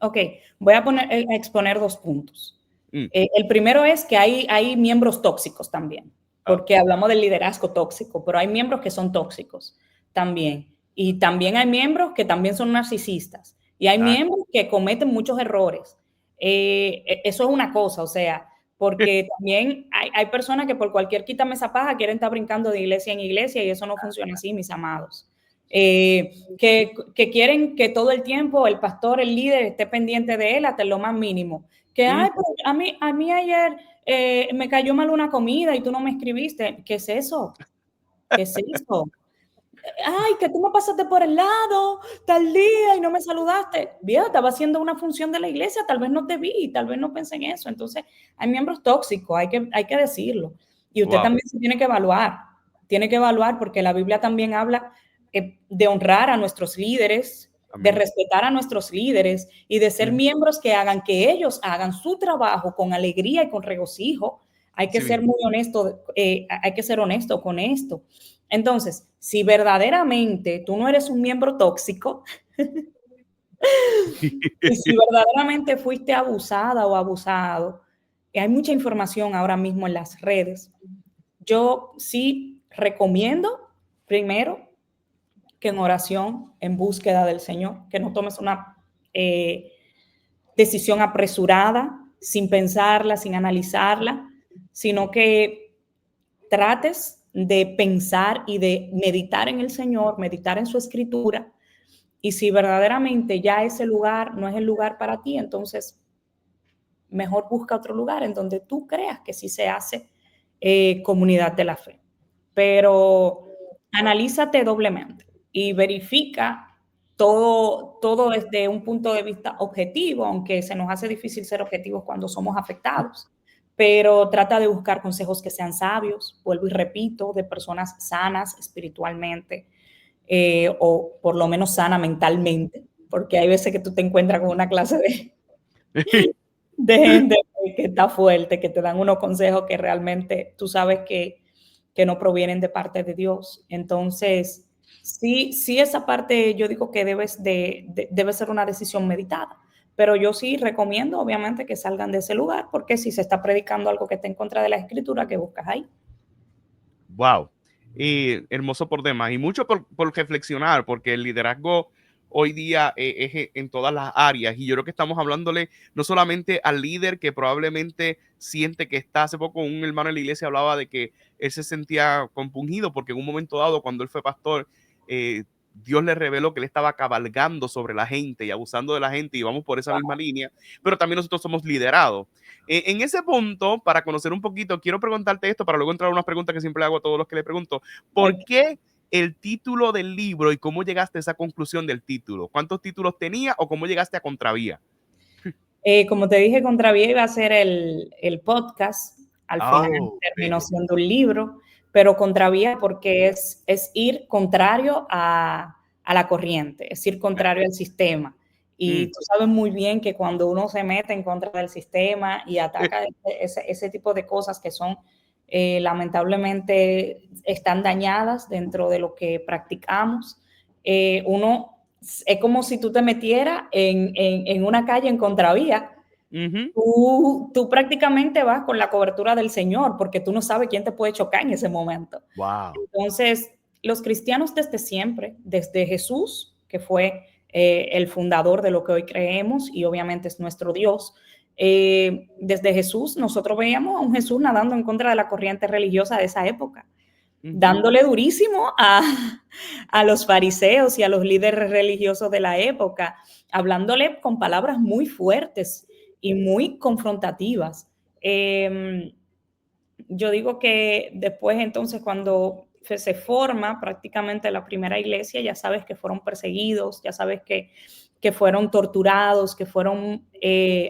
Ok, voy a exponer 2 puntos. El primero es que hay miembros tóxicos también, porque hablamos del liderazgo tóxico, pero hay miembros que son tóxicos también. Y también hay miembros que también son narcisistas. Y hay miembros que cometen muchos errores. Eso es una cosa, o sea, porque también hay personas que por cualquier quítame esa paja quieren estar brincando de iglesia en iglesia y eso no funciona así, mis amados. Que quieren que todo el tiempo el pastor, el líder esté pendiente de él hasta lo más mínimo. Que, ay, pues a mí ayer me cayó mal una comida y tú no me escribiste. ¿Qué es eso? ¿Qué es eso? Ay, que tú me pasaste por el lado tal día y no me saludaste. Bien, estaba haciendo una función de la iglesia, tal vez no te vi, tal vez no pensé en eso. Entonces, hay miembros tóxicos, hay que decirlo. Y usted también se tiene que evaluar porque la Biblia también habla de honrar a nuestros líderes, de respetar a nuestros líderes y de ser miembros que hagan que ellos hagan su trabajo con alegría y con regocijo. Hay que ser muy honesto, hay que ser honesto con esto. Entonces, si verdaderamente tú no eres un miembro tóxico y si verdaderamente fuiste abusada o abusado, hay mucha información ahora mismo en las redes. Yo sí recomiendo, primero, que en oración, en búsqueda del Señor, que no tomes una decisión apresurada, sin pensarla, sin analizarla, sino que trates de pensar y de meditar en el Señor, meditar en su escritura, y si verdaderamente ya ese lugar no es el lugar para ti, entonces mejor busca otro lugar en donde tú creas que sí se hace comunidad de la fe. Pero analízate doblemente y verifica todo desde un punto de vista objetivo, aunque se nos hace difícil ser objetivos cuando somos afectados. pero trata de buscar consejos que sean sabios, vuelvo y repito, de personas sanas espiritualmente, o por lo menos sana mentalmente, porque hay veces que tú te encuentras con una clase de gente que está fuerte, que te dan unos consejos que realmente tú sabes que no provienen de parte de Dios. Entonces, sí esa parte yo digo que debe ser una decisión meditada. Pero yo sí recomiendo, obviamente, que salgan de ese lugar, porque si se está predicando algo que está en contra de la escritura, ¿qué buscas ahí? Wow. Hermoso por demás. Y mucho por reflexionar, porque el liderazgo hoy día es en todas las áreas. Y yo creo que estamos hablándole no solamente al líder que probablemente siente que está. Hace poco un hermano en la iglesia hablaba de que él se sentía compungido porque en un momento dado, cuando él fue pastor, Dios le reveló que él estaba cabalgando sobre la gente y abusando de la gente, y vamos por esa misma línea, pero también nosotros somos liderados. En ese punto, para conocer un poquito, quiero preguntarte esto para luego entrar a unas preguntas que siempre hago a todos los que le pregunto. ¿Por qué el título del libro y cómo llegaste a esa conclusión del título? ¿Cuántos títulos tenía o cómo llegaste a Contravía? Como te dije, Contravía iba a ser el podcast. Al final terminó bello. siendo un libro, pero Contravía porque es ir contrario a la corriente, es ir contrario al sistema. Y tú sabes muy bien que cuando uno se mete en contra del sistema y ataca ese tipo de cosas que son, lamentablemente, están dañadas dentro de lo que practicamos, uno es como si tú te metieras en una calle en contravía. Tú prácticamente vas con la cobertura del Señor, porque tú no sabes quién te puede chocar en ese momento. Wow. Entonces, los cristianos desde siempre, desde Jesús, que fue el fundador de lo que hoy creemos y obviamente es nuestro Dios, desde Jesús nosotros veíamos a un Jesús nadando en contra de la corriente religiosa de esa época, dándole durísimo a los fariseos y a los líderes religiosos de la época, hablándole con palabras muy fuertes y muy confrontativas. Yo digo que después entonces cuando se forma prácticamente la primera iglesia, ya sabes que fueron perseguidos, ya sabes que fueron torturados, que fueron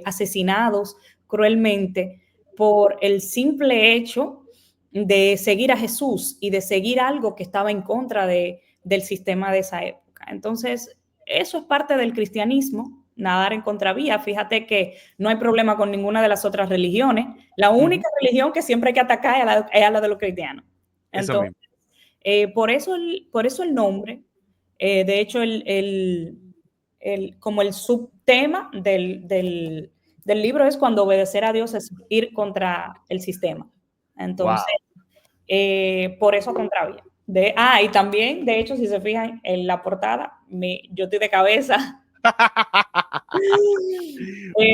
asesinados cruelmente por el simple hecho de seguir a Jesús y de seguir algo que estaba en contra del sistema de esa época. Entonces, eso es parte del cristianismo, nadar en contravía. Fíjate que no hay problema con ninguna de las otras religiones. La única religión que siempre hay que atacar es a la de los cristianos. Entonces, por eso el nombre, de hecho, como el subtema del libro es cuando obedecer a Dios es ir contra el sistema. Entonces, por eso Contravía. Y también, de hecho, si se fijan en la portada, yo estoy de cabeza.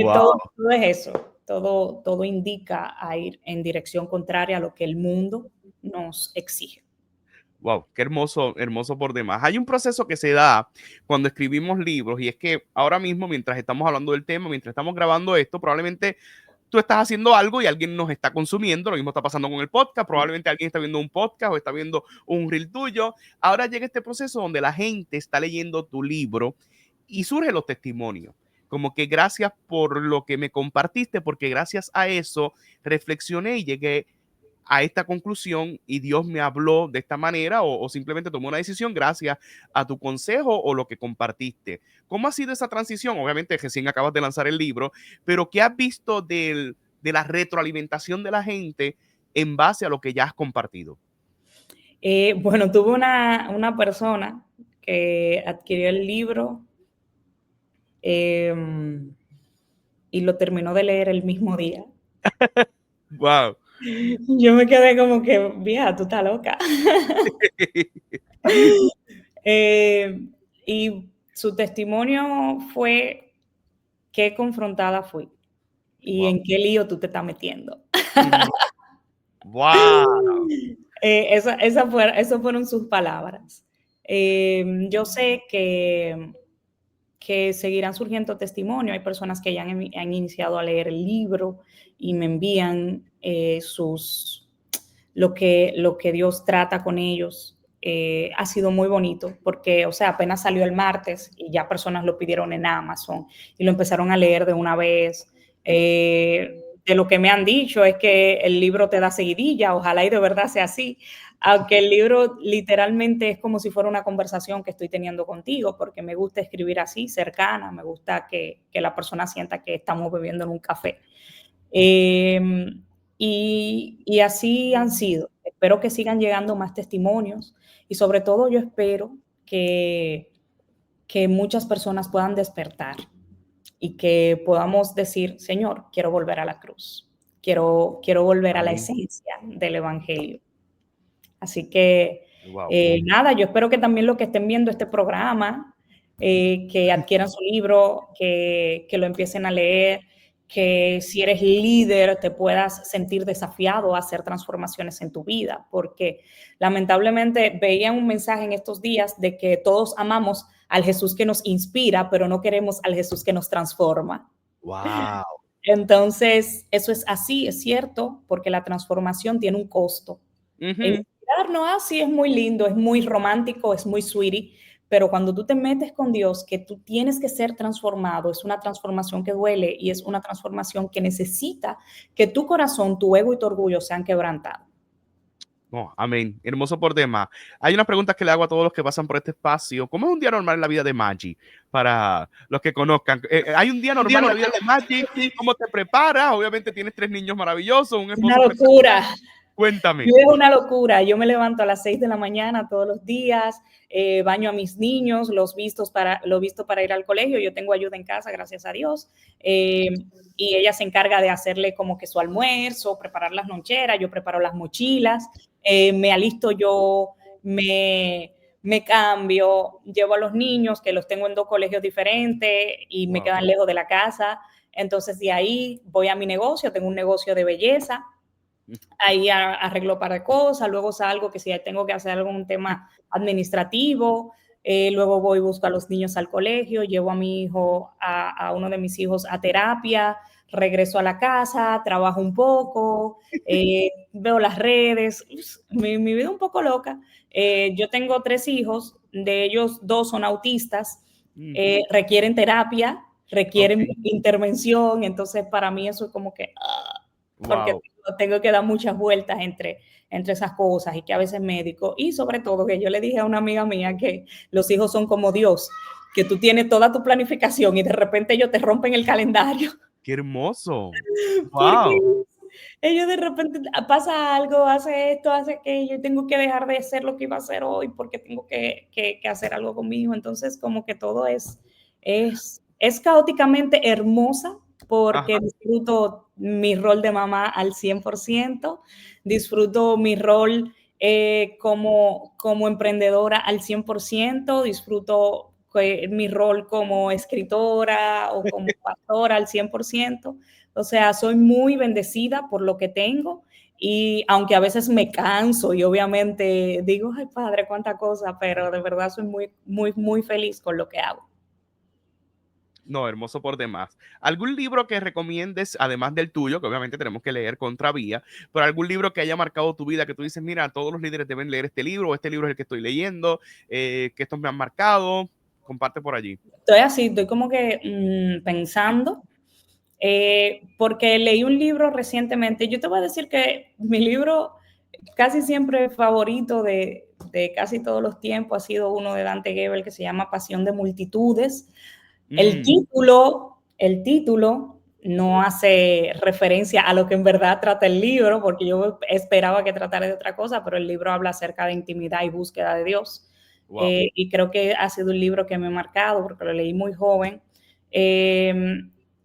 Wow. Todo es eso, todo indica a ir en dirección contraria a lo que el mundo nos exige. Wow, qué hermoso, hermoso por demás. Hay un proceso que se da cuando escribimos libros, y es que ahora mismo, mientras estamos hablando del tema, mientras estamos grabando esto, probablemente tú estás haciendo algo y alguien nos está consumiendo. Lo mismo está pasando con el podcast. Probablemente alguien está viendo un podcast o está viendo un reel tuyo. Ahora llega este proceso donde la gente está leyendo tu libro y surgen los testimonios. Como que gracias por lo que me compartiste, porque gracias a eso reflexioné y llegué a esta conclusión y Dios me habló de esta manera, o simplemente tomó una decisión gracias a tu consejo o lo que compartiste. ¿Cómo ha sido esa transición? Obviamente recién acabas de lanzar el libro, pero ¿qué has visto de la retroalimentación de la gente en base a lo que ya has compartido? Bueno, tuve una persona que adquirió el libro y lo terminó de leer el mismo día. Wow. Yo me quedé como que, vieja, tú estás loca. Y su testimonio fue qué confrontada fui y Wow. en qué lío tú te estás metiendo. Wow. Esas fueron sus palabras. Yo sé que seguirán surgiendo testimonios. Hay personas que ya han iniciado a leer el libro y me envían lo que Dios trata con ellos. Ha sido muy bonito porque, o sea, apenas salió el martes y ya personas lo pidieron en Amazon y lo empezaron a leer de una vez. de lo que me han dicho es que el libro te da seguidilla, ojalá y de verdad sea así, aunque el libro literalmente es como si fuera una conversación que estoy teniendo contigo, porque me gusta escribir así, cercana, me gusta que la persona sienta que estamos bebiendo en un café. Y así han sido. Espero que sigan llegando más testimonios y sobre todo yo espero que muchas personas puedan despertar y que podamos decir, Señor, quiero volver a la cruz, quiero volver a la esencia del Evangelio. Así que, nada, yo espero que también los que estén viendo este programa, que adquieran su libro, que lo empiecen a leer, que si eres líder te puedas sentir desafiado a hacer transformaciones en tu vida, porque lamentablemente veía un mensaje en estos días de que todos amamos al Jesús que nos inspira, pero no queremos al Jesús que nos transforma. Wow. Entonces, eso es así, es cierto, porque la transformación tiene un costo. Inspirarnos así es muy lindo, es muy romántico, es muy sweetie, pero cuando tú te metes con Dios, que tú tienes que ser transformado, es una transformación que duele y es una transformación que necesita que tu corazón, tu ego y tu orgullo sean quebrantados. Oh, amén. Hermoso por demás. Hay una pregunta que le hago a todos los que pasan por este espacio. ¿Cómo es un día normal en la vida de Maggie? Para los que conozcan. ¿Hay un día normal en la vida de Maggie? ¿Cómo te preparas? Obviamente tienes 3 niños maravillosos, un esposo. Una locura. Cuéntame. Es una locura. Yo me levanto a las 6 de la mañana todos los días, baño a mis niños, lo visto para ir al colegio. Yo tengo ayuda en casa, gracias a Dios. Y ella se encarga de hacerle como que su almuerzo, preparar las loncheras, yo preparo las mochilas, me alisto yo, me cambio, llevo a los niños, que los tengo en 2 colegios diferentes y me quedan lejos de la casa. Entonces de ahí voy a mi negocio, tengo un negocio de belleza. Ahí arreglo para cosas, luego salgo que si tengo que hacer algún tema administrativo, luego voy y busco a los niños al colegio, llevo a mi hijo, a uno de mis hijos a terapia, regreso a la casa, trabajo un poco, veo las redes, mi vida es un poco loca. Yo tengo 3 hijos, de ellos 2 son autistas, requieren terapia, requieren intervención, entonces para mí eso es como que... porque tengo que dar muchas vueltas entre esas cosas y que a veces médico, y sobre todo que yo le dije a una amiga mía que los hijos son como Dios, que tú tienes toda tu planificación y de repente ellos te rompen el calendario. ¡Qué hermoso! Porque ellos de repente pasa algo, hace esto, hace aquello, y tengo que dejar de hacer lo que iba a hacer hoy porque tengo que hacer algo conmigo. Entonces como que todo es caóticamente hermosa, porque disfruto mi rol de mamá al 100%, disfruto mi rol como emprendedora al 100%, disfruto mi rol como escritora o como pastora al 100%. O sea, soy muy bendecida por lo que tengo, y aunque a veces me canso y obviamente digo, ay padre, cuánta cosa, pero de verdad soy muy, muy, muy feliz con lo que hago. No, hermoso por demás. ¿Algún libro que recomiendes, además del tuyo, que obviamente tenemos que leer Contravía, pero algún libro que haya marcado tu vida, que tú dices, mira, todos los líderes deben leer este libro, o este libro es el que estoy leyendo, que estos me han marcado? Comparte por allí. Estoy como que pensando, porque leí un libro recientemente. Yo te voy a decir que mi libro casi siempre favorito de casi todos los tiempos ha sido uno de Dante Gebel que se llama Pasión de Multitudes. El título no hace referencia a lo que en verdad trata el libro, porque yo esperaba que tratara de otra cosa, pero el libro habla acerca de intimidad y búsqueda de Dios. Y creo que ha sido un libro que me ha marcado porque lo leí muy joven.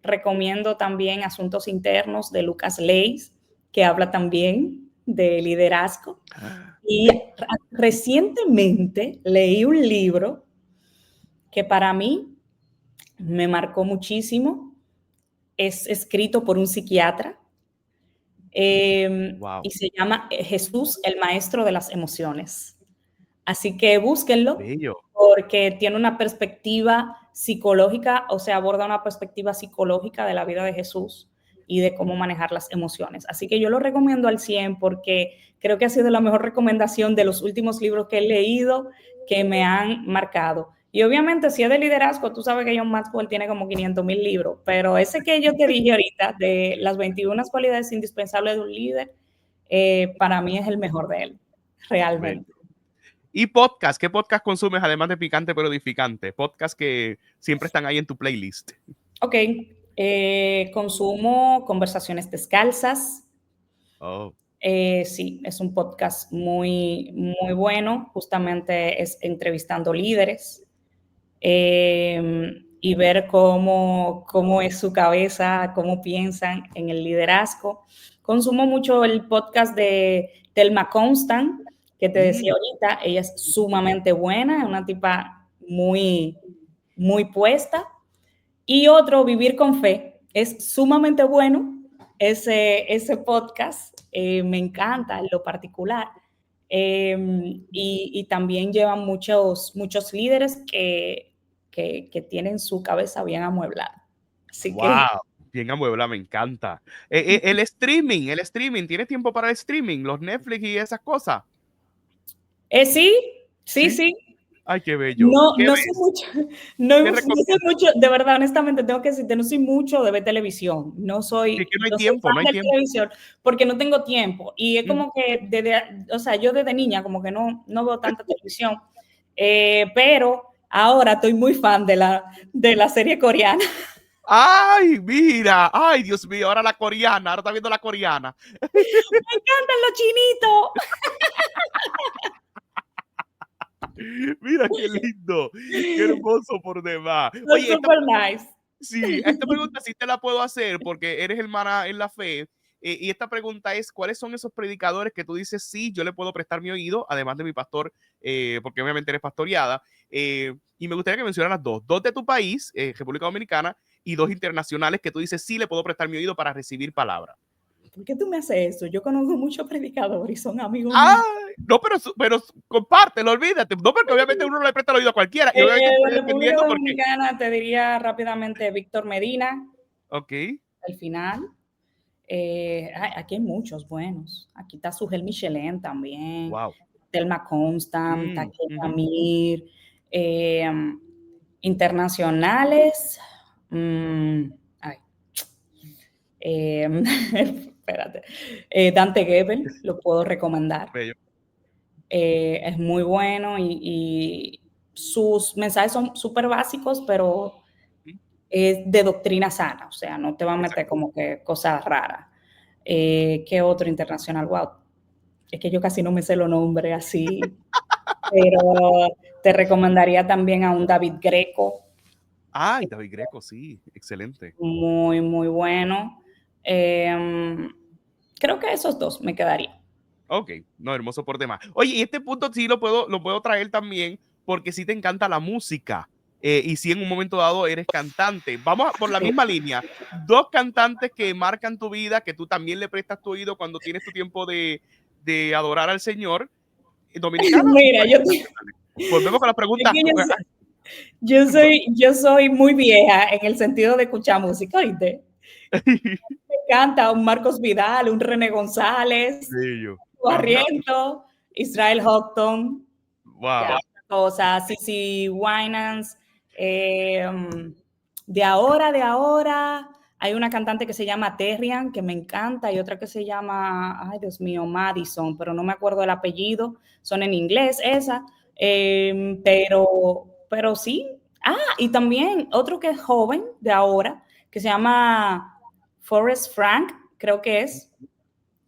Recomiendo también Asuntos Internos de Lucas Leis, que habla también de liderazgo. Y recientemente leí un libro que para mí me marcó muchísimo. Es escrito por un psiquiatra y se llama Jesús, el maestro de las emociones. Así que búsquenlo, porque tiene una perspectiva psicológica, o sea, aborda una perspectiva psicológica de la vida de Jesús y de cómo manejar las emociones. Así que yo lo recomiendo al 100 porque creo que ha sido la mejor recomendación de los últimos libros que he leído que me han marcado. Y obviamente, si es de liderazgo, tú sabes que John Maxwell tiene como 500,000 libros, pero ese que yo te dije ahorita, de las 21 cualidades indispensables de un líder, para mí es el mejor de él, realmente. ¿Y podcast? ¿Qué podcast consumes además de picante pero edificante? Podcast que siempre están ahí en tu playlist. Ok, consumo Conversaciones Descalzas. Oh. Sí, es un podcast muy, muy bueno, justamente es entrevistando líderes y ver cómo es su cabeza, cómo piensan en el liderazgo. Consumo mucho el podcast de Thelma Constant, que te decía ahorita, ella es sumamente buena, es una tipa muy, muy puesta. Y otro, Vivir con Fe, es sumamente bueno ese podcast, me encanta en lo particular. Y también llevan muchos líderes que tienen su cabeza bien amueblada. Así Wow, que... bien amuebla, me encanta. El streaming, ¿tienes tiempo para el streaming? Los Netflix y esas cosas. Sí, sí, ¿Sí? sí. Ay, qué bello. No, ¿Qué no sé ves? mucho, no, ¿Qué no sé recomiendas? mucho, de verdad, honestamente, tengo que decirte, no soy mucho de ver televisión, Es que no hay no soy tiempo, fan no hay de tiempo. televisión porque no tengo tiempo y es como que o sea, yo desde niña como que no veo tanta televisión, pero ahora estoy muy fan de la serie coreana. Ay, mira, ay, Dios mío, ahora la coreana, ahora está viendo la coreana. Me encantan los chinitos. Mira qué lindo, qué hermoso por demás. Son Oye, super nice. sí, esta pregunta sí te la puedo hacer porque eres hermana en la fe. Y esta pregunta es, ¿cuáles son esos predicadores que tú dices, sí, yo le puedo prestar mi oído, además de mi pastor, porque obviamente eres pastoreada? Y me gustaría que mencionaras dos de tu país, República Dominicana, y dos internacionales que tú dices, sí, le puedo prestar mi oído para recibir palabra. ¿Por qué tú me haces eso? Yo conozco muchos predicadores y son amigos míos. Ay, no, pero compártelo, olvídate. No, porque obviamente uno no le presta el oído a cualquiera. Y obviamente tú De eres República dependiendo porque. Dominicana te diría rápidamente Víctor Medina, Ok. al final. Aquí hay muchos buenos. Aquí está Sugel Michelin también, Wow. Thelma Constant, Mm, Taquet ujú. Amir, internacionales. Ay, espérate. Dante Gebel, lo puedo recomendar. Bello. Es muy bueno y sus mensajes son súper básicos, pero Mm, es de doctrina sana, o sea, no te va a meter exacto. como que cosas raras. ¿Qué otro internacional? Wow, es que yo casi no me sé los nombres así, pero te recomendaría también a un David Greco, Ay, David Greco, sí, excelente. muy, muy bueno. Creo que esos dos me quedaría. Ok, no, hermoso por demás. Oye, y este punto sí lo puedo traer también porque sí te encanta la música. Y si en un momento dado eres cantante. Vamos por la misma línea. Dos cantantes que marcan tu vida, que tú también le prestas tu oído cuando tienes tu tiempo de adorar al Señor. ¿Dominicanos o Mira, internacionales? Volvemos con las es preguntas. que yo soy muy vieja en el sentido de escuchar música, ¿oíste? Me encanta un Marcos Vidal, un René González, Bello. Ajá. Barriento, Israel Houghton, ya, Wow. cosas, Cici Winans, de ahora, hay una cantante que se llama Terrian, que me encanta, y otra que se llama, ay Dios mío, Madison, pero no me acuerdo el apellido, son en inglés esa, pero sí. Y también otro que es joven, de ahora, que se llama Forrest Frank, creo que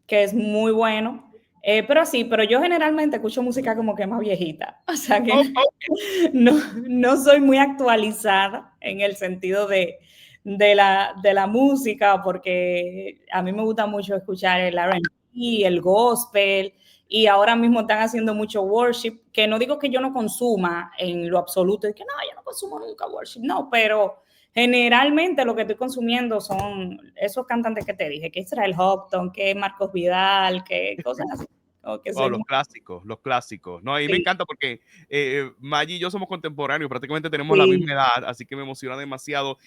es muy bueno. Pero yo generalmente escucho música como que más viejita, o sea que Oh, oh, no, no soy muy actualizada en el sentido de la música, porque a mí me gusta mucho escuchar el R&B, el gospel, y ahora mismo están haciendo mucho worship, que no digo que yo no consuma en lo absoluto, y que no, yo no consumo nunca worship, no, pero generalmente lo que estoy consumiendo son esos cantantes que te dije, que Israel Houghton, que Marcos Vidal, que cosas así. O que oh, soy los muy, clásicos, los clásicos. No, a mí me sí, encanta porque Maggie y yo somos contemporáneos, prácticamente tenemos la sí. misma edad, así que me emociona demasiado.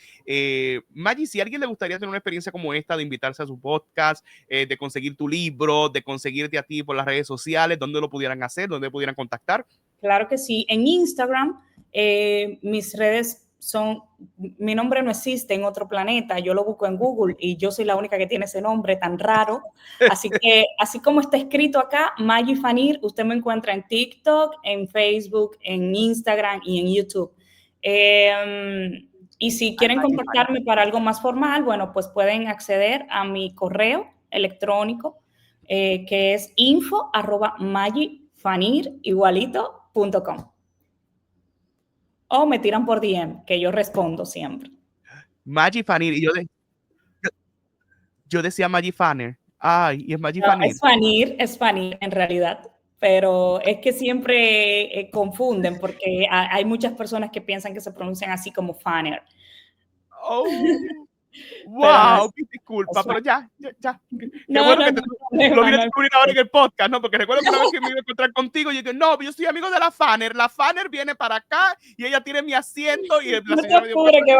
Maggie, si a alguien le gustaría tener una experiencia como esta, de invitarse a su podcast, de conseguir tu libro, de conseguirte a ti por las redes sociales, ¿dónde lo pudieran hacer? ¿Dónde pudieran contactar? Claro que sí. En Instagram, mis redes son, mi nombre no existe en otro planeta, yo lo busco en Google y yo soy la única que tiene ese nombre tan raro. Así que, así como está escrito acá, Maggi Fanir, usted me encuentra en TikTok, en Facebook, en Instagram y en YouTube. Y si quieren contactarme para algo más formal, bueno, pues pueden acceder a mi correo electrónico, que es info@magifanir.com. O me tiran por DM, que yo respondo siempre. Maggi Fanir, y yo decía Maggi Fanner. Ay, y es Maggi No, Fanir. es Fanir en realidad, pero es que siempre confunden porque hay muchas personas que piensan que se pronuncian así como Fanner. Oh, Pero no wow, disculpa, pero ya. Qué no, bueno no, que no, lo problema, vine a no. descubrir ahora en el podcast, ¿no? Porque recuerdo que una vez que me iba a encontrar contigo, yo dije, no, yo soy amigo de la Fanner viene para acá y ella tiene mi asiento y la No te señora me dio apures que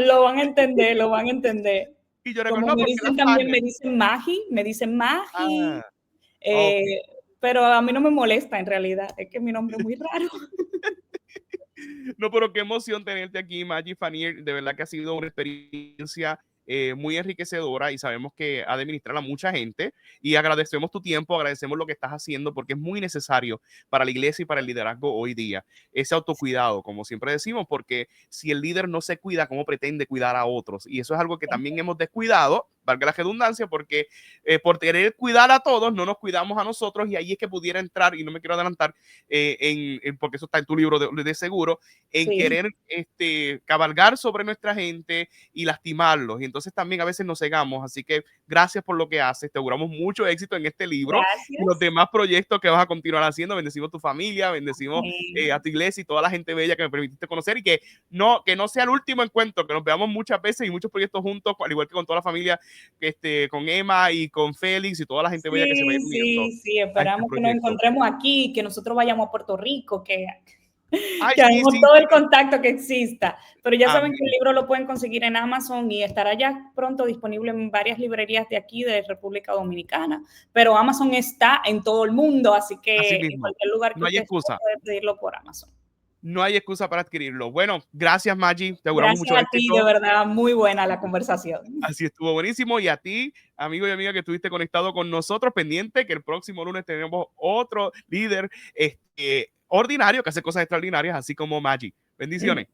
lo van a entender, lo van a entender. y yo recuerdo, Como no, me porque la dicen también, Fanner. me dicen Magi, Ah, ok. pero a mí no me molesta en realidad, es que mi nombre es muy raro. No, pero qué emoción tenerte aquí, Maggi Fanir. De verdad que ha sido una experiencia muy enriquecedora y sabemos que ha de ministrar a mucha gente y agradecemos tu tiempo, agradecemos lo que estás haciendo porque es muy necesario para la iglesia y para el liderazgo hoy día. Ese autocuidado, como siempre decimos, porque si el líder no se cuida, ¿cómo pretende cuidar a otros? Y eso es algo que también hemos descuidado, valga la redundancia, porque por querer cuidar a todos, no nos cuidamos a nosotros y ahí es que pudiera entrar, y no me quiero adelantar, porque eso está en tu libro de seguro, en Sí. querer cabalgar sobre nuestra gente y lastimarlos. Y entonces también a veces nos cegamos. Así que gracias por lo que haces. Te auguramos mucho éxito en este libro y los Gracias. demás proyectos que vas a continuar haciendo. Bendecimos tu familia, bendecimos a tu iglesia y toda la gente bella que me permitiste conocer y que no sea el último encuentro, que nos veamos muchas veces y muchos proyectos juntos, al igual que con toda la familia, con Emma y con Félix y toda la gente bella que se va a ir uniendo Sí, a este esperamos que nos proyecto. encontremos aquí, que nosotros vayamos a Puerto Rico, Ay, que sí, hagamos sí, todo sí. el contacto que exista. Pero ya saben que el Amén. libro lo pueden conseguir en Amazon y estará ya pronto disponible en varias librerías de aquí, de República Dominicana. Pero Amazon está en todo el mundo, así Así que en mismo. cualquier lugar que No hay usted esté excusa. puede pedirlo por Amazon. No hay excusa para adquirirlo. Bueno, gracias, Maggi. Te auguramos Gracias mucho a ti, de éxito. verdad, muy buena la conversación. Así estuvo buenísimo. Y a ti, amigo y amiga que estuviste conectado con nosotros, pendiente que el próximo lunes tenemos otro líder ordinario que hace cosas extraordinarias, así como Maggi. Bendiciones.